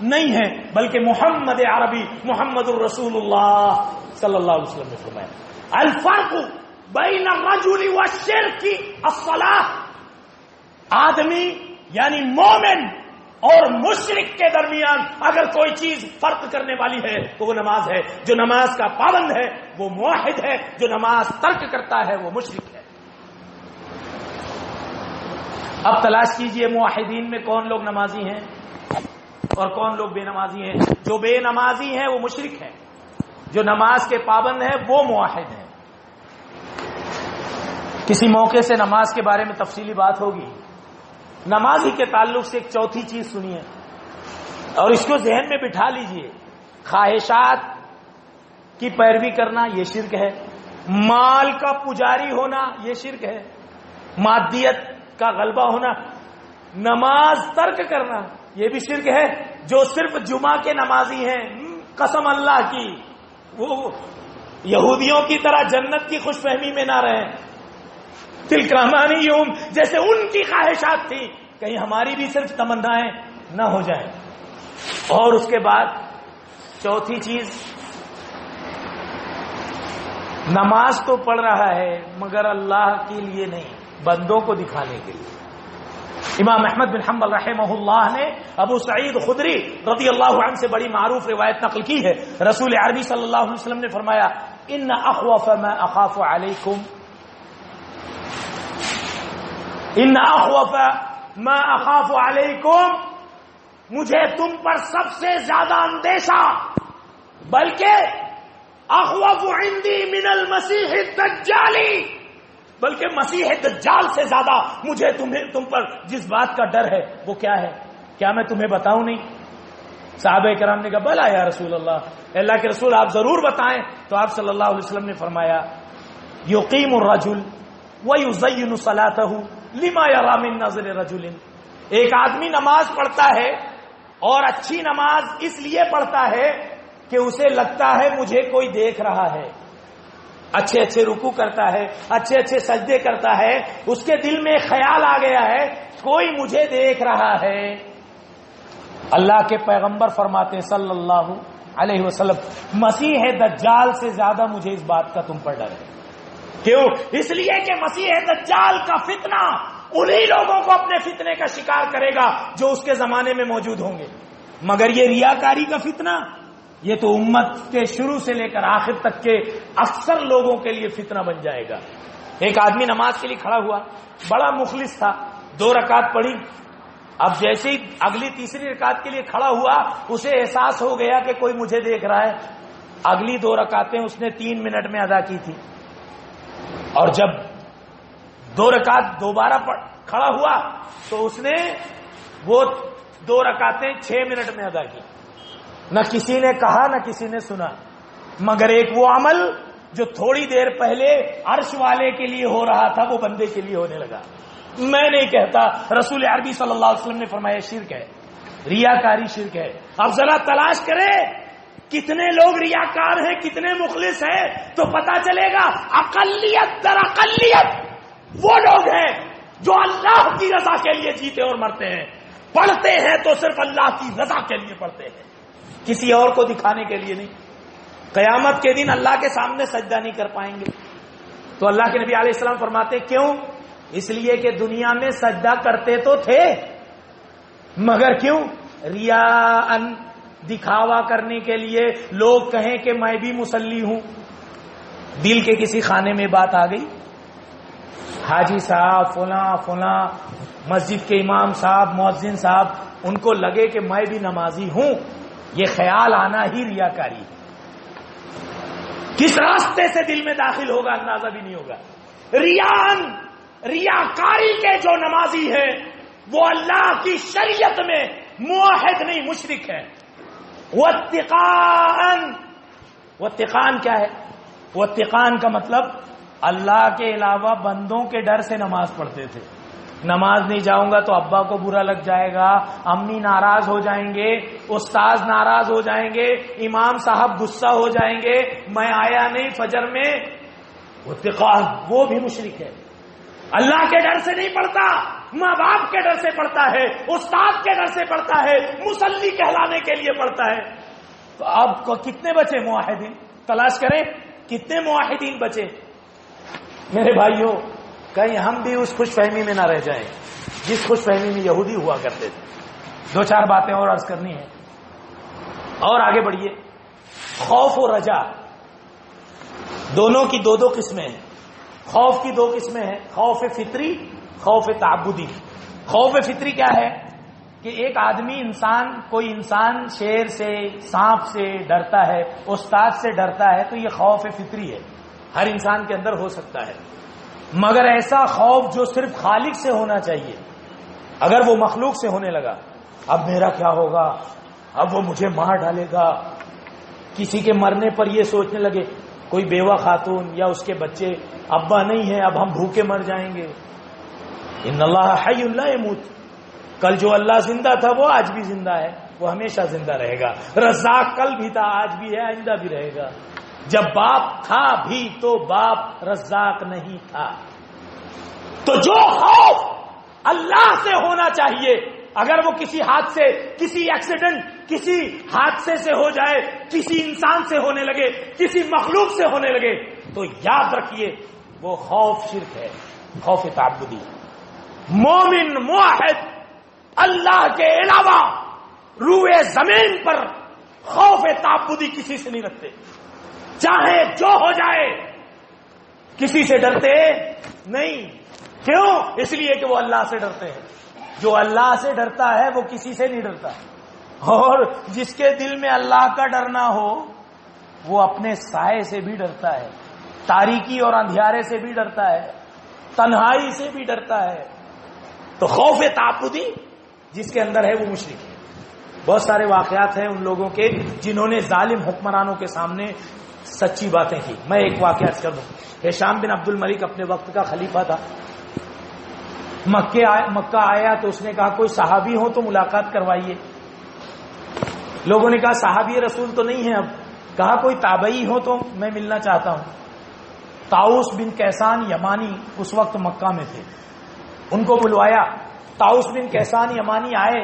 نہیں ہے, بلکہ محمد عربی محمد الرسول اللہ صلی اللہ علیہ وسلم نے فرمایا الفرق بین الرجل والشرک الصلاۃ. آدمی یعنی مومن اور مشرک کے درمیان اگر کوئی چیز فرق کرنے والی ہے تو وہ نماز ہے. جو نماز کا پابند ہے وہ موحد ہے, جو نماز ترک کرتا ہے وہ مشرک ہے. اب تلاش کیجئے موحدین میں کون لوگ نمازی ہیں اور کون لوگ بے نمازی ہیں. جو بے نمازی ہیں وہ مشرک ہیں, جو نماز کے پابند ہیں وہ موحد ہیں. کسی موقع سے نماز کے بارے میں تفصیلی بات ہوگی. نماز ہی کے تعلق سے ایک چوتھی چیز سنیے اور اس کو ذہن میں بٹھا لیجئے. خواہشات کی پیروی کرنا یہ شرک ہے, مال کا پجاری ہونا یہ شرک ہے, مادیت کا غلبہ ہونا, نماز ترک کرنا یہ بھی شرک ہے. جو صرف جمعہ کے نمازی ہیں, قسم اللہ کی وہ یہودیوں کی طرح جنت کی خوش فہمی میں نہ رہیں. تلک امانیہم، جیسے ان کی خواہشات تھی، کہیں ہماری بھی صرف تمنائیں نہ ہو جائیں. اور اس کے بعد چوتھی چیز، نماز تو پڑھ رہا ہے مگر اللہ کے لیے نہیں، بندوں کو دکھانے کے لیے. امام احمد بن حنبل رحمہ اللہ نے ابو سعید خدری رضی اللہ عنہ سے بڑی معروف روایت نقل کی ہے. رسول عربی صلی اللہ علیہ وسلم نے فرمایا ان اخوف ما اخاف علیکم، ان اخوف ما اخاف علیکم، مجھے تم پر سب سے زیادہ اندیشہ، بلکہ اخوف عندی من المسیح الدجال، بلکہ مسیح دجال سے زیادہ مجھے تم پر جس بات کا ڈر ہے وہ کیا ہے؟ کیا میں تمہیں بتاؤں نہیں؟ صحابہ کرام نے کہا بلا یا رسول اللہ، اللہ کے رسول آپ ضرور بتائیں. تو آپ صلی اللہ علیہ وسلم نے فرمایا یقیم الرجل ویزین صلاتہ لما یری من نظر رجل، ایک آدمی نماز پڑھتا ہے اور اچھی نماز اس لیے پڑھتا ہے کہ اسے لگتا ہے مجھے کوئی دیکھ رہا ہے، اچھے اچھے رکوع کرتا ہے، اچھے اچھے سجدے کرتا ہے، اس کے دل میں خیال آ گیا ہے کوئی مجھے دیکھ رہا ہے. اللہ کے پیغمبر فرماتے ہیں صلی اللہ علیہ وسلم مسیح دجال سے زیادہ مجھے اس بات کا تم پر ڈر ہے. کیوں؟ اس لیے کہ مسیح دجال کا فتنہ انہی لوگوں کو اپنے فتنے کا شکار کرے گا جو اس کے زمانے میں موجود ہوں گے، مگر یہ ریاکاری کا فتنہ یہ تو امت کے شروع سے لے کر آخر تک کے اکثر لوگوں کے لیے فتنہ بن جائے گا. ایک آدمی نماز کے لیے کھڑا ہوا، بڑا مخلص تھا، 2 رکعت پڑھی. اب جیسے ہی اگلی تیسری رکعت کے لیے کھڑا ہوا اسے احساس ہو گیا کہ کوئی مجھے دیکھ رہا ہے. اگلی 2 رکعتیں اس نے 3 منٹ میں ادا کی تھی، اور جب 2 رکعت دوبارہ کھڑا ہوا تو اس نے وہ 2 رکعتیں 6 منٹ میں ادا کی. نہ کسی نے کہا نہ کسی نے سنا، مگر ایک وہ عمل جو تھوڑی دیر پہلے عرش والے کے لیے ہو رہا تھا وہ بندے کے لیے ہونے لگا. میں نہیں کہتا، رسول عربی صلی اللہ علیہ وسلم نے فرمایا شرک ہے، ریاکاری شرک ہے. اب ذرا تلاش کرے کتنے لوگ ریاکار ہیں، کتنے مخلص ہیں، تو پتا چلے گا اقلیت در اقلیت وہ لوگ ہیں جو اللہ کی رضا کے لیے جیتے اور مرتے ہیں. پڑھتے ہیں تو صرف اللہ کی رضا کے لیے پڑھتے ہیں، کسی اور کو دکھانے کے لیے نہیں. قیامت کے دن اللہ کے سامنے سجدہ نہیں کر پائیں گے. تو اللہ کے نبی علیہ السلام فرماتے کیوں؟ اس لیے کہ دنیا میں سجدہ کرتے تو تھے مگر کیوں؟ ریاءً، دکھاوا کرنے کے لیے، لوگ کہیں کہ میں بھی مصلی ہوں. دل کے کسی خانے میں بات آ گئی، حاجی صاحب فلاں فلاں، مسجد کے امام صاحب، مؤذن صاحب، ان کو لگے کہ میں بھی نمازی ہوں. یہ خیال آنا ہی ریاکاری ہے. کس راستے سے دل میں داخل ہوگا اندازہ بھی نہیں ہوگا. ریاکاری کے جو نمازی ہیں وہ اللہ کی شریعت میں موحد نہیں مشرک ہے. واتقان کیا ہے؟ واتقان کا مطلب اللہ کے علاوہ بندوں کے ڈر سے نماز پڑھتے تھے. نماز نہیں جاؤں گا تو ابا کو برا لگ جائے گا، امی ناراض ہو جائیں گے، استاذ ناراض ہو جائیں گے، امام صاحب غصہ ہو جائیں گے، میں آیا نہیں فجر میں. واتقان وہ بھی مشرک ہے. اللہ کے ڈر سے نہیں پڑھتا، ماں باپ کے ڈر سے پڑھتا ہے، استاد کے ڈر سے پڑھتا ہے، مصلی کہلانے کے لیے پڑھتا ہے. تو اب کتنے بچے موحدین؟ تلاش کریں کتنے موحدین بچے. میرے بھائیوں، کہیں ہم بھی اس خوش فہمی میں نہ رہ جائیں جس خوش فہمی میں یہودی ہوا کرتے تھے. 2-4 باتیں اور عرض کرنی ہے اور آگے بڑھیے. خوف و رجا دونوں کی 2 قسمیں ہیں. خوف کی 2 قسمیں ہیں، خوف فطری، خوف تعبدی. خوف فطری کیا ہے کہ ایک آدمی کوئی انسان شیر سے، سانپ سے ڈرتا ہے، استاد سے ڈرتا ہے، تو یہ خوف فطری ہے، ہر انسان کے اندر ہو سکتا ہے. مگر ایسا خوف جو صرف خالق سے ہونا چاہیے، اگر وہ مخلوق سے ہونے لگا، اب میرا کیا ہوگا، اب وہ مجھے مار ڈالے گا. کسی کے مرنے پر یہ سوچنے لگے کوئی بیوہ خاتون یا اس کے بچے، ابا نہیں ہے اب ہم بھوکے مر جائیں گے. ان اللہ حی لا یموت، کل جو اللہ زندہ تھا وہ آج بھی زندہ ہے، وہ ہمیشہ زندہ رہے گا. رزاق کل بھی تھا، آج بھی ہے، آئندہ بھی رہے گا. جب باپ تھا بھی تو باپ رزاق نہیں تھا. تو جو خوف اللہ سے ہونا چاہیے، اگر وہ کسی حادثے، کسی ایکسیڈنٹ، کسی حادثے سے ہو جائے، کسی انسان سے ہونے لگے، کسی مخلوق سے ہونے لگے، تو یاد رکھیے وہ خوف شرک ہے، خوف تعبدی. مومن موحد اللہ کے علاوہ روئے زمین پر خوف تعبدی کسی سے نہیں رکھتے، چاہے جو ہو جائے کسی سے ڈرتے نہیں. کیوں؟ اس لیے کہ وہ اللہ سے ڈرتے ہیں. جو اللہ سے ڈرتا ہے وہ کسی سے نہیں ڈرتا، اور جس کے دل میں اللہ کا ڈر نہ ہو وہ اپنے سائے سے بھی ڈرتا ہے، تاریکی اور اندھیارے سے بھی ڈرتا ہے، تنہائی سے بھی ڈرتا ہے. تو خوف تعبدی جس کے اندر ہے وہ مشرک ہے. بہت سارے واقعات ہیں ان لوگوں کے جنہوں نے ظالم حکمرانوں کے سامنے سچی باتیں کی. میں ایک واقعہ کر دوں. ہشام بن عبد الملک اپنے وقت کا خلیفہ تھا. مکہ آیا تو اس نے کہا کوئی صحابی ہو تو ملاقات کروائیے. لوگوں نے کہا صحابی رسول تو نہیں ہے. اب کہا کوئی تابعی ہو تو میں ملنا چاہتا ہوں. طاؤس بن کیسان یمانی اس وقت مکہ میں تھے، ان کو بلوایا. طاؤس بن کیسان یمانی آئے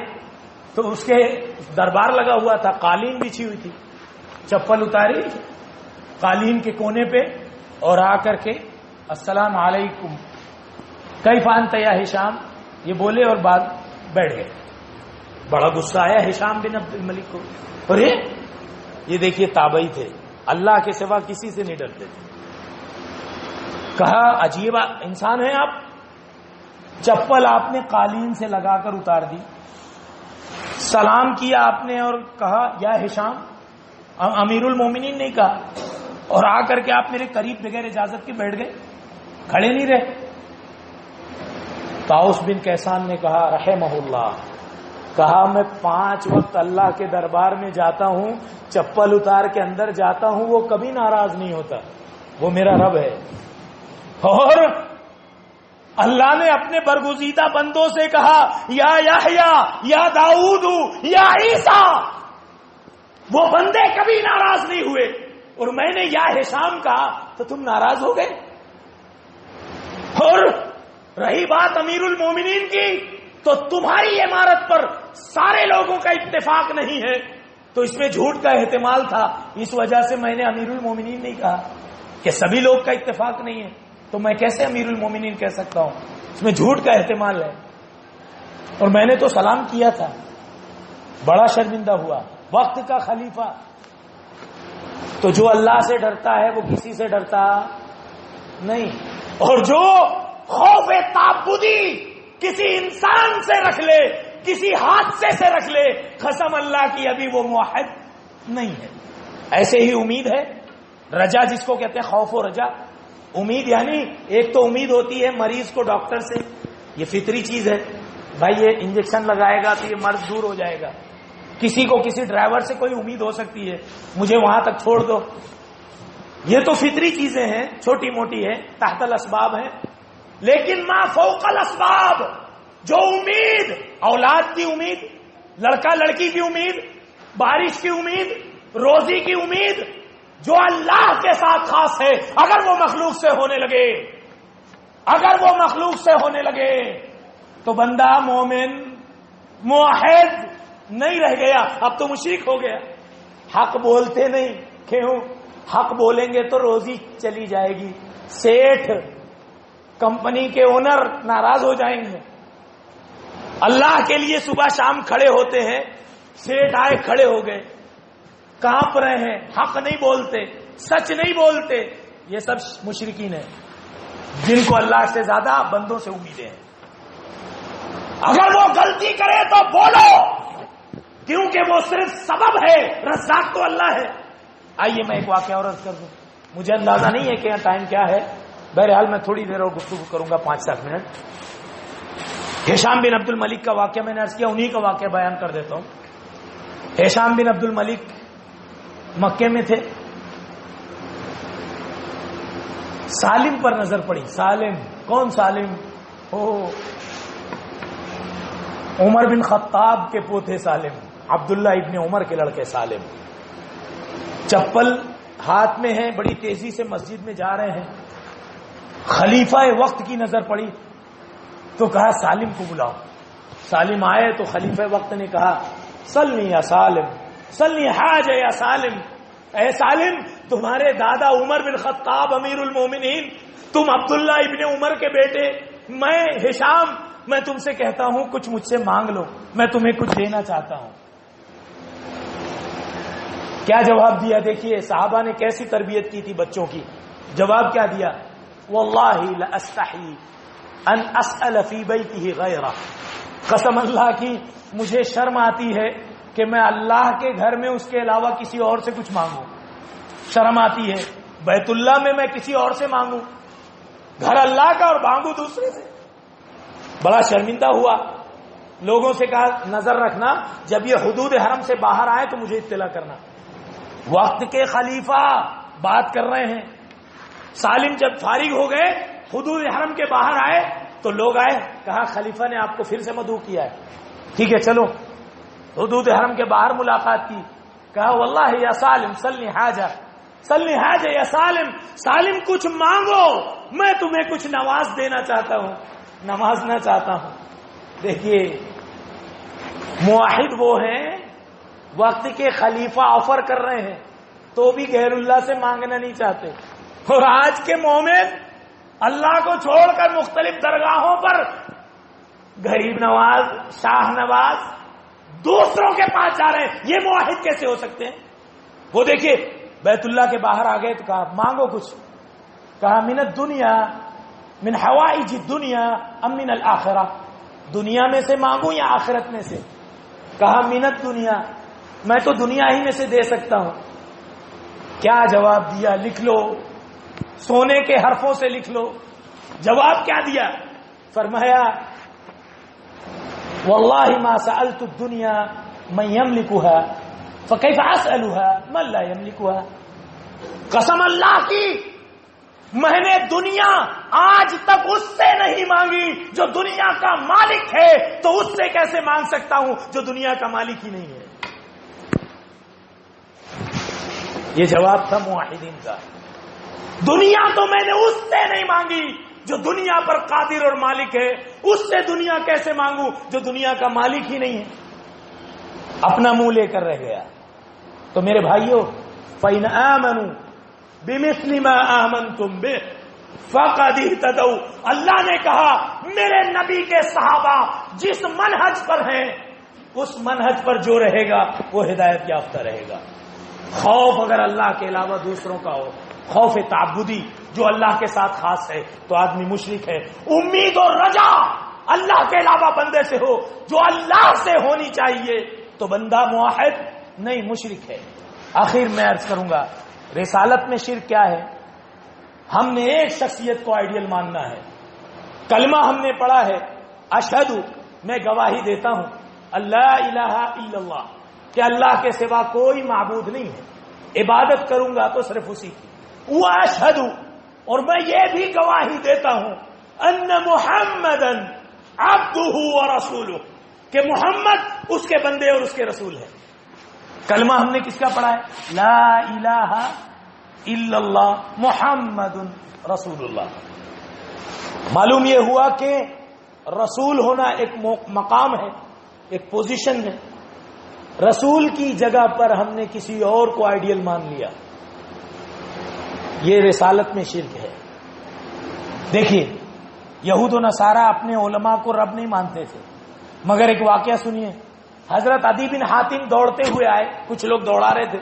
تو اس کے دربار لگا ہوا تھا، قالین بچھی ہوئی تھی، چپل اتاری قالین کے کونے پہ اور آ کر کے السلام علیکم کیف انت یا ہشام یہ بولے اور بعد بیٹھ گئے. بڑا غصہ آیا ہشام بن عبد الملک کو. اور یہ دیکھیے تابعی تھے، اللہ کے سوا کسی سے نہیں ڈرتے تھے. کہا عجیب انسان ہیں آپ. چپل آپ نے قالین سے لگا کر اتار دی، سلام کیا آپ نے اور کہا یا ہشام، امیر المومنین نہیں کہا، اور آ کر کے آپ میرے قریب بغیر اجازت کے بیٹھ گئے، کھڑے نہیں رہے. طاؤس بن کیسان نے کہا رحمہ اللہ، کہا میں 5 وقت اللہ کے دربار میں جاتا ہوں، چپل اتار کے اندر جاتا ہوں، وہ کبھی ناراض نہیں ہوتا، وہ میرا رب ہے. اور اللہ نے اپنے برگزیدہ بندوں سے کہا یا یحییٰ یا داؤد یا عیسیٰ، وہ بندے کبھی ناراض نہیں ہوئے. اور میں نے یا ہشام کہا تو تم ناراض ہو گئے. اور رہی بات امیر المومنین کی، تو تمہاری عمارت پر سارے لوگوں کا اتفاق نہیں ہے، تو اس میں جھوٹ کا احتمال تھا، اس وجہ سے میں نے امیر المومنین نہیں کہا کہ سبھی لوگ کا اتفاق نہیں ہے تو میں کیسے امیر المومنین کہہ سکتا ہوں، اس میں جھوٹ کا احتمال ہے. اور میں نے تو سلام کیا تھا. بڑا شرمندہ ہوا، وقت کا خلیفہ. تو جو اللہ سے ڈرتا ہے وہ کسی سے ڈرتا نہیں، اور جو خوف تعبدی کسی انسان سے رکھ لے، کسی حادثے سے رکھ لے، قسم اللہ کی ابھی وہ موحد نہیں ہے. ایسے ہی امید ہے، رجا جس کو کہتے ہیں، خوف و رجا. امید یعنی ایک تو امید ہوتی ہے مریض کو ڈاکٹر سے، یہ فطری چیز ہے، بھائی یہ انجیکشن لگائے گا تو یہ مرض دور ہو جائے گا. کسی کو کسی ڈرائیور سے کوئی امید ہو سکتی ہے، مجھے وہاں تک چھوڑ دو. یہ تو فطری چیزیں ہیں، چھوٹی موٹی ہیں، تحت الاسباب ہیں. لیکن ما فوق الاسباب، جو امید، اولاد کی امید، لڑکا لڑکی کی امید، بارش کی امید، روزی کی امید، جو اللہ کے ساتھ خاص ہے، اگر وہ مخلوق سے ہونے لگے، اگر وہ مخلوق سے ہونے لگے تو بندہ مومن موحد نہیں رہ گیا، اب تو مشرک ہو گیا. حق بولتے نہیں، کیوں؟ حق بولیں گے تو روزی چلی جائے گی، سیٹھ کمپنی کے اونر ناراض ہو جائیں گے. اللہ کے لیے صبح شام کھڑے ہوتے ہیں، سیٹھ آئے کھڑے ہو گئے، کانپ رہے ہیں، حق نہیں بولتے، سچ نہیں بولتے. یہ سب مشرکین ہیں جن کو اللہ سے زیادہ بندوں سے امیدیں ہیں. اگر وہ غلطی کرے تو بولو، کیونکہ وہ صرف سبب ہے، رزاق تو اللہ ہے. آئیے میں ایک واقعہ اور عرض کر دوں. مجھے اندازہ نہیں ہے کہ یہاں ٹائم کیا ہے، بہرحال میں تھوڑی دیر اور گفتگو کروں گا، 5-7 منٹ. ہشام بن عبد الملک کا واقعہ میں نے عرض کیا، انہی کا واقعہ بیان کر دیتا ہوں. ہشام بن عبد الملک مکے میں تھے. سالم پر نظر پڑی. سالم کون؟ سالم عمر بن خطاب کے پوتے سالم، عبداللہ ابن عمر کے لڑکے سالم. چپل ہاتھ میں ہیں، بڑی تیزی سے مسجد میں جا رہے ہیں، خلیفہ وقت کی نظر پڑی تو کہا سالم کو بلاؤ. سالم آئے تو خلیفہ وقت نے کہا سلنی یا سالم، سلنی حاج یا سالم، اے سالم تمہارے دادا عمر بن خطاب امیر المومنین، تم عبداللہ ابن عمر کے بیٹے، میں ہشام، میں تم سے کہتا ہوں کچھ مجھ سے مانگ لو، میں تمہیں کچھ دینا چاہتا ہوں. کیا جواب دیا؟ دیکھیے صحابہ نے کیسی تربیت کی تھی بچوں کی. جواب کیا دیا؟ واللہ لاستحی ان اسأل فی بیتہ غیرہ، قسم اللہ کی مجھے شرم آتی ہے کہ میں اللہ کے گھر میں اس کے علاوہ کسی اور سے کچھ مانگوں. شرم آتی ہے بیت اللہ میں میں کسی اور سے مانگوں، گھر اللہ کا اور مانگوں دوسرے سے. بڑا شرمندہ ہوا. لوگوں سے کہا نظر رکھنا جب یہ حدود حرم سے باہر آئے تو مجھے اطلاع کرنا. وقت کے خلیفہ بات کر رہے ہیں. سالم جب فارغ ہو گئے حدود حرم کے باہر آئے تو لوگ آئے، کہا خلیفہ نے آپ کو پھر سے مدعو کیا ہے، ٹھیک ہے چلو. حدود حرم کے باہر ملاقات کی. کہا واللہ یا سالم سلنی حاجہ، سلنی حاجہ یا سالم، سالم کچھ مانگو میں تمہیں کچھ نواز دینا چاہتا ہوں، نوازنا چاہتا ہوں. دیکھیے موحد وہ ہیں وقت کے خلیفہ آفر کر رہے ہیں تو بھی غیر اللہ سے مانگنا نہیں چاہتے. اور آج کے مومن اللہ کو چھوڑ کر مختلف درگاہوں پر غریب نواز، شاہ نواز، دوسروں کے پاس جا رہے ہیں. یہ موحد کیسے ہو سکتے ہیں؟ وہ دیکھیے بیت اللہ کے باہر آ گئے تو کہا مانگو کچھ. کہا من الدنیا، من حوائج الدنیا ام من الآخرہ، دنیا میں سے مانگوں یا آخرت میں سے؟ کہا من الدنیا، میں تو دنیا ہی میں سے دے سکتا ہوں. کیا جواب دیا؟ لکھ لو، سونے کے حرفوں سے لکھ لو. جواب کیا دیا؟ فرمایا واللہ ما سألت الدنیا من یملکها فکیف اسألها من لا یملکها. قسم اللہ کی میں نے دنیا آج تک اس سے نہیں مانگی جو دنیا کا مالک ہے، تو اس سے کیسے مانگ سکتا ہوں جو دنیا کا مالک ہی نہیں ہے. یہ جواب تھا موحدین کا. دنیا تو میں نے اس سے نہیں مانگی جو دنیا پر قادر اور مالک ہے، اس سے دنیا کیسے مانگوں جو دنیا کا مالک ہی نہیں ہے. اپنا منہ لے کر رہ گیا. تو میرے بھائیوں فَإِنْ آمَنُوا بِمِثْلِ مَا آمَنْتُمْ بِهِ فَقَدْ اهْتَدَوْا. اللہ نے کہا میرے نبی کے صحابہ جس منہج پر ہیں اس منہج پر جو رہے گا وہ ہدایت یافتہ رہے گا. خوف اگر اللہ کے علاوہ دوسروں کا ہو، خوف تعبدی جو اللہ کے ساتھ خاص ہے تو آدمی مشرک ہے. امید اور رجا اللہ کے علاوہ بندے سے ہو جو اللہ سے ہونی چاہیے تو بندہ موحد نہیں، مشرک ہے. آخر میں عرض کروں گا رسالت میں شرک کیا ہے. ہم نے ایک شخصیت کو آئیڈیل ماننا ہے. کلمہ ہم نے پڑھا ہے اشہد، میں گواہی دیتا ہوں اللہ الہ الا اللہ، کہ اللہ کے سوا کوئی معبود نہیں ہے، عبادت کروں گا تو صرف اسی کی. واشہد، اور میں یہ بھی گواہی دیتا ہوں ان محمدن عبدہ ورسولہ، کہ محمد اس کے بندے اور اس کے رسول ہے. کلمہ ہم نے کس کا پڑھا ہے؟ لا الہ الا اللہ محمد رسول اللہ. معلوم یہ ہوا کہ رسول ہونا ایک مقام ہے، ایک پوزیشن ہے. رسول کی جگہ پر ہم نے کسی اور کو آئیڈیل مان لیا، یہ رسالت میں شرک ہے. دیکھیے یہود و نصارہ اپنے علماء کو رب نہیں مانتے تھے، مگر ایک واقعہ سنیے. حضرت عدی بن حاتم دوڑتے ہوئے آئے، کچھ لوگ دوڑا رہے تھے،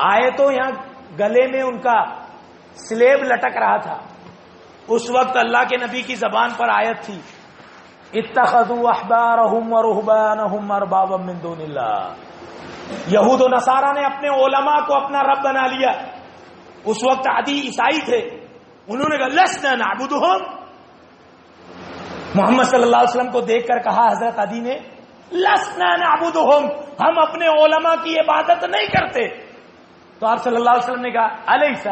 آئے تو یہاں گلے میں ان کا سلیب لٹک رہا تھا. اس وقت اللہ کے نبی کی زبان پر آیت تھی اتخذوا احبارهم ورهبانهم اربابا من دون اللہ. یہود و نصارہ نے اپنے علماء کو اپنا رب بنا لیا. اس وقت عدی عیسائی تھے، انہوں نے کہا لسنا نعبدهم. محمد صلی اللہ علیہ وسلم کو دیکھ کر کہا حضرت عدی نے لسنا نعبدهم، ہم اپنے علماء کی عبادت نہیں کرتے. تو آپ صلی اللہ علیہ وسلم نے کہا الیس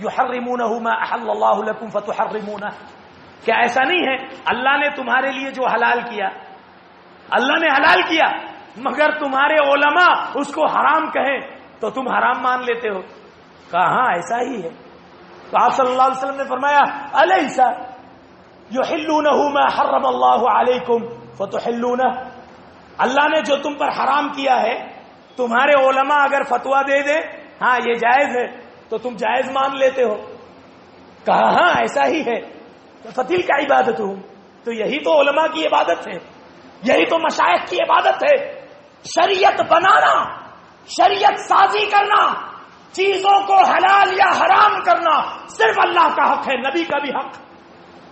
یحرمونہ ما احل اللہ لکم فتحرمونہ، کیا ایسا نہیں ہے اللہ نے تمہارے لیے جو حلال کیا اللہ نے حلال کیا، مگر تمہارے علماء اس کو حرام کہیں تو تم حرام مان لیتے ہو. کہا ہاں ایسا ہی ہے. تو آپ صلی اللہ علیہ وسلم نے فرمایا الیس یحلونہ ما حرم اللہ علیکم فتحلونہ، اللہ نے جو تم پر حرام کیا ہے تمہارے علماء اگر فتوا دے دے ہاں یہ جائز ہے تو تم جائز مان لیتے ہو. کہا ہاں ایسا ہی ہے. فتیل کا عبادت ہوں، تو یہی تو علماء کی عبادت ہے، یہی تو مشائخ کی عبادت ہے. شریعت بنانا، شریعت سازی کرنا، چیزوں کو حلال یا حرام کرنا صرف اللہ کا حق ہے، نبی کا بھی حق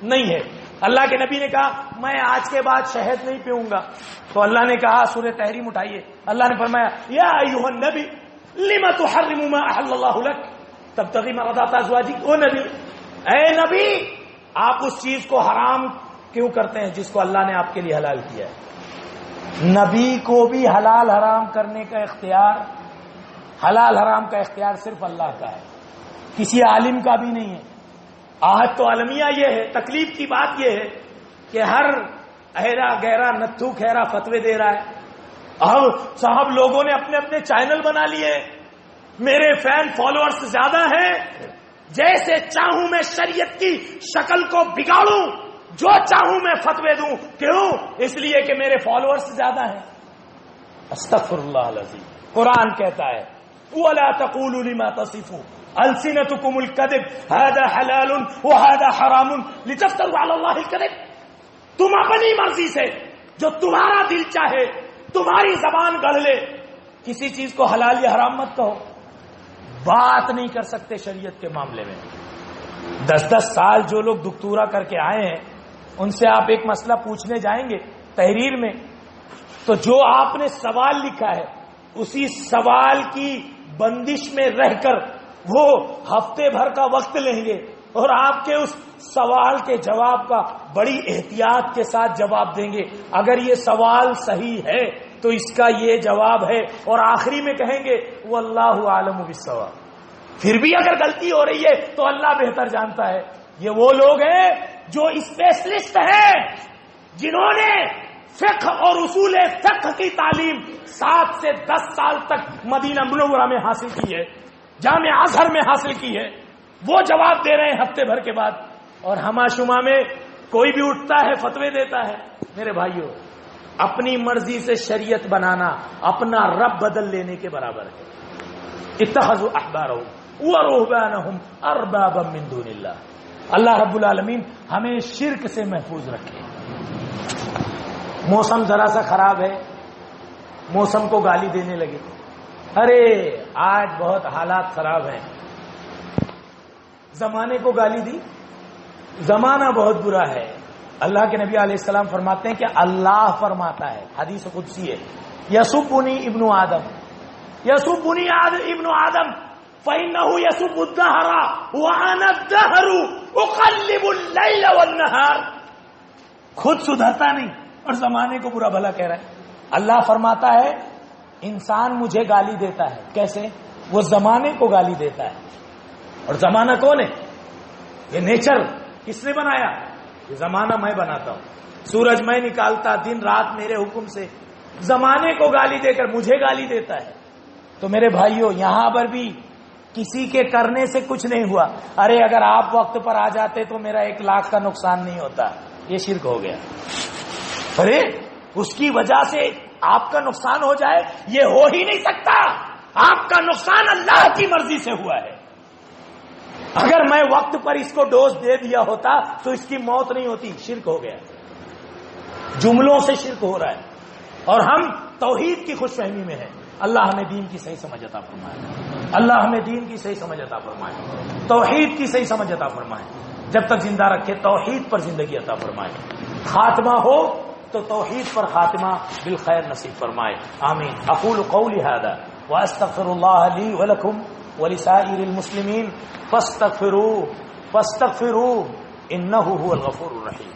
نہیں ہے. اللہ کے نبی نے کہا میں آج کے بعد شہد نہیں پیوں گا، تو اللہ نے کہا سورہ تحریم اٹھائیے. اللہ نے فرمایا یا ایھا النبی لم تحرم ما احل اللہ لک تبتغی مرضات ازواجک. او نبی، اے نبی آپ اس چیز کو حرام کیوں کرتے ہیں جس کو اللہ نے آپ کے لیے حلال کیا ہے. نبی کو بھی حلال حرام کرنے کا اختیار، حلال حرام کا اختیار صرف اللہ کا ہے، کسی عالم کا بھی نہیں ہے. آہد تو عالمیہ یہ ہے، تکلیف کی بات یہ ہے کہ ہر اہرا گہرا نتھو کھیرا فتوے دے رہا ہے. اب صاحب لوگوں نے اپنے اپنے چینل بنا لیے، میرے فین فالوورز زیادہ ہیں، جیسے چاہوں میں شریعت کی شکل کو بگاڑوں، جو چاہوں میں فتوے دوں. کیوں؟ اس لیے کہ میرے فالوورز زیادہ ہیں. استغفر اللہ العظیم. قرآن کہتا ہے وَلَا تَقُولُوا لِمَا تَصِفُوا أَلْسِنَتُكُمُ الْكَذِبَ هَذَا حَلَالٌ وَهَذَا حَرَامٌ لِتَفْتَرُوا عَلَى اللَّهِ الْكَذِبَ. تم اپنی مرضی سے جو تمہارا دل چاہے تمہاری زبان گڑھ لے، کسی چیز کو حلال یا حرام مت کہو. بات نہیں کر سکتے شریعت کے معاملے میں. 10 سال جو لوگ دکتورا کر کے آئے ہیں ان سے آپ ایک مسئلہ پوچھنے جائیں گے تحریر میں، تو جو آپ نے سوال لکھا ہے اسی سوال کی بندش میں رہ کر وہ ہفتے بھر کا وقت لیں گے اور آپ کے اس سوال کے جواب کا بڑی احتیاط کے ساتھ جواب دیں گے. اگر یہ سوال صحیح ہے تو اس کا یہ جواب ہے، اور آخری میں کہیں گے واللہ عالم بالصواب. پھر بھی اگر غلطی ہو رہی ہے تو اللہ بہتر جانتا ہے. یہ وہ لوگ ہیں جو اسپیشلسٹ ہیں، جنہوں نے فقہ اور اصول فقہ کی تعلیم 7 سے 10 سال تک مدینہ منورہ میں حاصل کی ہے، جامع ازہر میں حاصل کی ہے. وہ جواب دے رہے ہیں ہفتے بھر کے بعد، اور ہما شما میں کوئی بھی اٹھتا ہے فتوے دیتا ہے. میرے بھائیوں، اپنی مرضی سے شریعت بنانا اپنا رب بدل لینے کے برابر ہے. اتخذوا احبارهم ورهبانهم اربابا من دون اللہ. اللہ رب العالمین ہمیں شرک سے محفوظ رکھے. موسم ذرا سا خراب ہے، موسم کو گالی دینے لگے، ارے آج بہت حالات خراب ہیں، زمانے کو گالی دی، زمانہ بہت برا ہے. اللہ کے نبی علیہ السلام فرماتے ہیں کہ اللہ فرماتا ہے، حدیث قدسی ہے، یسبنی ابن آدم، یسبنی ابن آدم فإنه يسب الدهر وأنا الدهر أقلب الليل والنهار. خود سدھرتا نہیں اور زمانے کو برا بھلا کہہ رہا ہے. اللہ فرماتا ہے انسان مجھے گالی دیتا ہے. کیسے؟ وہ زمانے کو گالی دیتا ہے. اور زمانہ کون ہے؟ یہ نیچر کس نے بنایا؟ یہ زمانہ میں بناتا ہوں. سورج میں نکالتا، دن رات میرے حکم سے. زمانے کو گالی دے کر مجھے گالی دیتا ہے. تو میرے بھائیوں، یہاں پر بھی کسی کے کرنے سے کچھ نہیں ہوا. ارے اگر آپ وقت پر آ جاتے تو میرا 1 لاکھ کا نقصان نہیں ہوتا. یہ شرک ہو گیا. ارے اس کی وجہ سے آپ کا نقصان ہو جائے، یہ ہو ہی نہیں سکتا. آپ کا نقصان اللہ کی مرضی سے ہوا ہے. اگر میں وقت پر اس کو ڈوز دے دیا ہوتا تو اس کی موت نہیں ہوتی. شرک ہو گیا. جملوں سے شرک ہو رہا ہے اور ہم توحید کی خوش فہمی میں ہیں. اللہ ہمیں دین کی صحیح سمجھ عطا فرمائے. اللہ ہمیں دین کی صحیح سمجھ عطا فرمائے، توحید کی صحیح سمجھ عطا فرمائے. جب تک زندہ رکھے توحید پر زندگی عطا فرمائے. خاتمہ ہو تو توحید پر خاتمہ بالخیر نصیب فرمائے. آمین. اقول قولی هذا واستغفر الله لي ولكم ولسائر المسلمين فاستغفروه انه هو الغفور الرحيم.